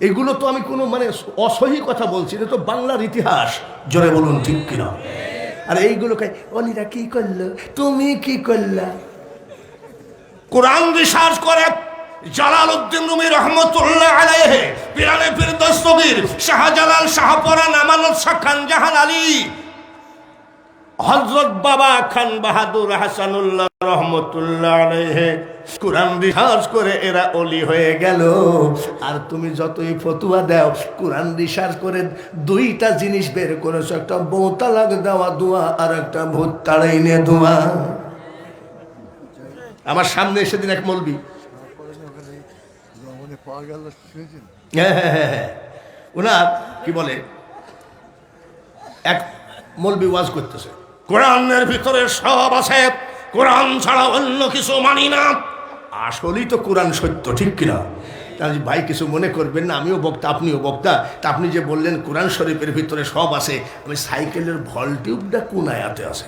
এগুলো তো আমি কোনো মানে অসহি কথা বলছি না, তো বাংলার ইতিহাস। জোরে বলুন ঠিক কিনা? আর এইগুলো কয় অলিরা কি করলো, তুমি কি করলা? কোরআন রিসার্চ করে জালালউদ্দিন রুমি রহমতুল্লাহ আলাইহি, পিরানে পীর দস্তগীর, শাহজালাল, শাহপরান, আমানত শাহ খান জাহান আলী, হযরত বাবা খান বাহাদুর হাসানুল্লাহ রহমতুল্লাহ আলাইহি কোরআন রিসার্চ করে এরা ওলি হয়ে গেল। আর তুমি যতই ফতুয়া দাও, কোরআন রিসার্চ করে দুইটা জিনিস বের করেছো, একটা বউ তালাক দেওয়া দোয়া, আর একটা ভূত তাড়াইনে দোয়া। আমার সামনে সেদিন এক মৌলবি, হ্যাঁ, ওনার কি বলে, এক মৌলবি ওয়াজ করতেছে, কোরআনের ভিতরে সব আছে, কোরআন ছাড়া অন্য কিছু মানি না। আসলেই তো কোরআন সত্য, ঠিক কিনা? তাহলে ভাই কিছু মনে করবেন না, আমিও বক্তা আপনিও বক্তা, তা আপনি যে বললেন কোরআন শরীফের ভিতরে সব আছে, আমি সাইকেলের ভল টিউবটা কোন আয়াতে আছে?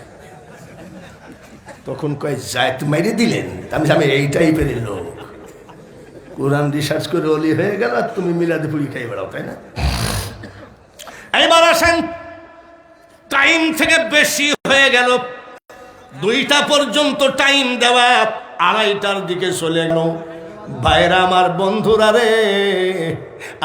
তখন কয় জায়ত মাইরে দিলেন। আমি এই টাইপের লোক, কোরআন রিসার্চ করে অলি হয়ে গেল, আর তুমি মিলাদে পুরি খাই বেড়াও, তাই না? এবার আসেন, টাইম থেকে বেশি হয়ে গেল, 2টা পর্যন্ত টাইম দেওয়া, 2:30টার দিকে চলে গেল। ভাইরা আমার, বন্ধুরা রে,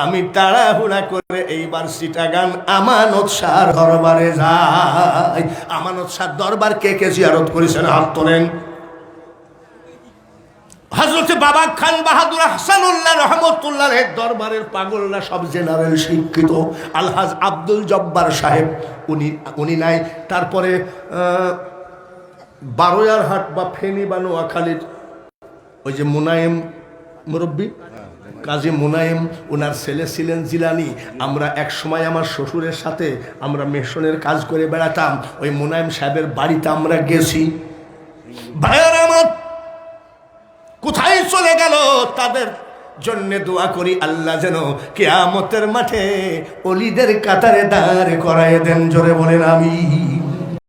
আমি তাড়াহুড়া করে এইবার চিটাগাং আমানত শাহর দরবারে যাই। আমানত শাহর দরবার কে কে জিয়ারত করেছেন হাত তোলেন। হযরত বাবা খান বাহাদুর আহসানুল্লাহ রহমতুল্লাহ দরবারের পাগলরা সব জেনারেল শিক্ষিত। আলহাজ আব্দুল জব্বার সাহেব উনি নাই। তারপরে বারোয়ারহাট বা ফেনী বা নোয়াখালীর ওই যে মুনায়েম মুরব্বী, কাজী মুনায়েম, ওনার ছেলে ছিলেন জিলানি। আমরা এক সময় আমার শ্বশুরের সাথে আমরা মিশনের কাজ করে বেড়াতাম, ওই মুনায়েম সাহেবের বাড়িতে আমরা গেছি। ভাইয়ার আমার কোথায় চলে গেল, তাদের জন্য দোয়া করি আল্লাহ যেন কিয়ামতের মাঠে ওলিদের কাতারে দাঁড় করায় দেন। জোরে বলেন আমিন।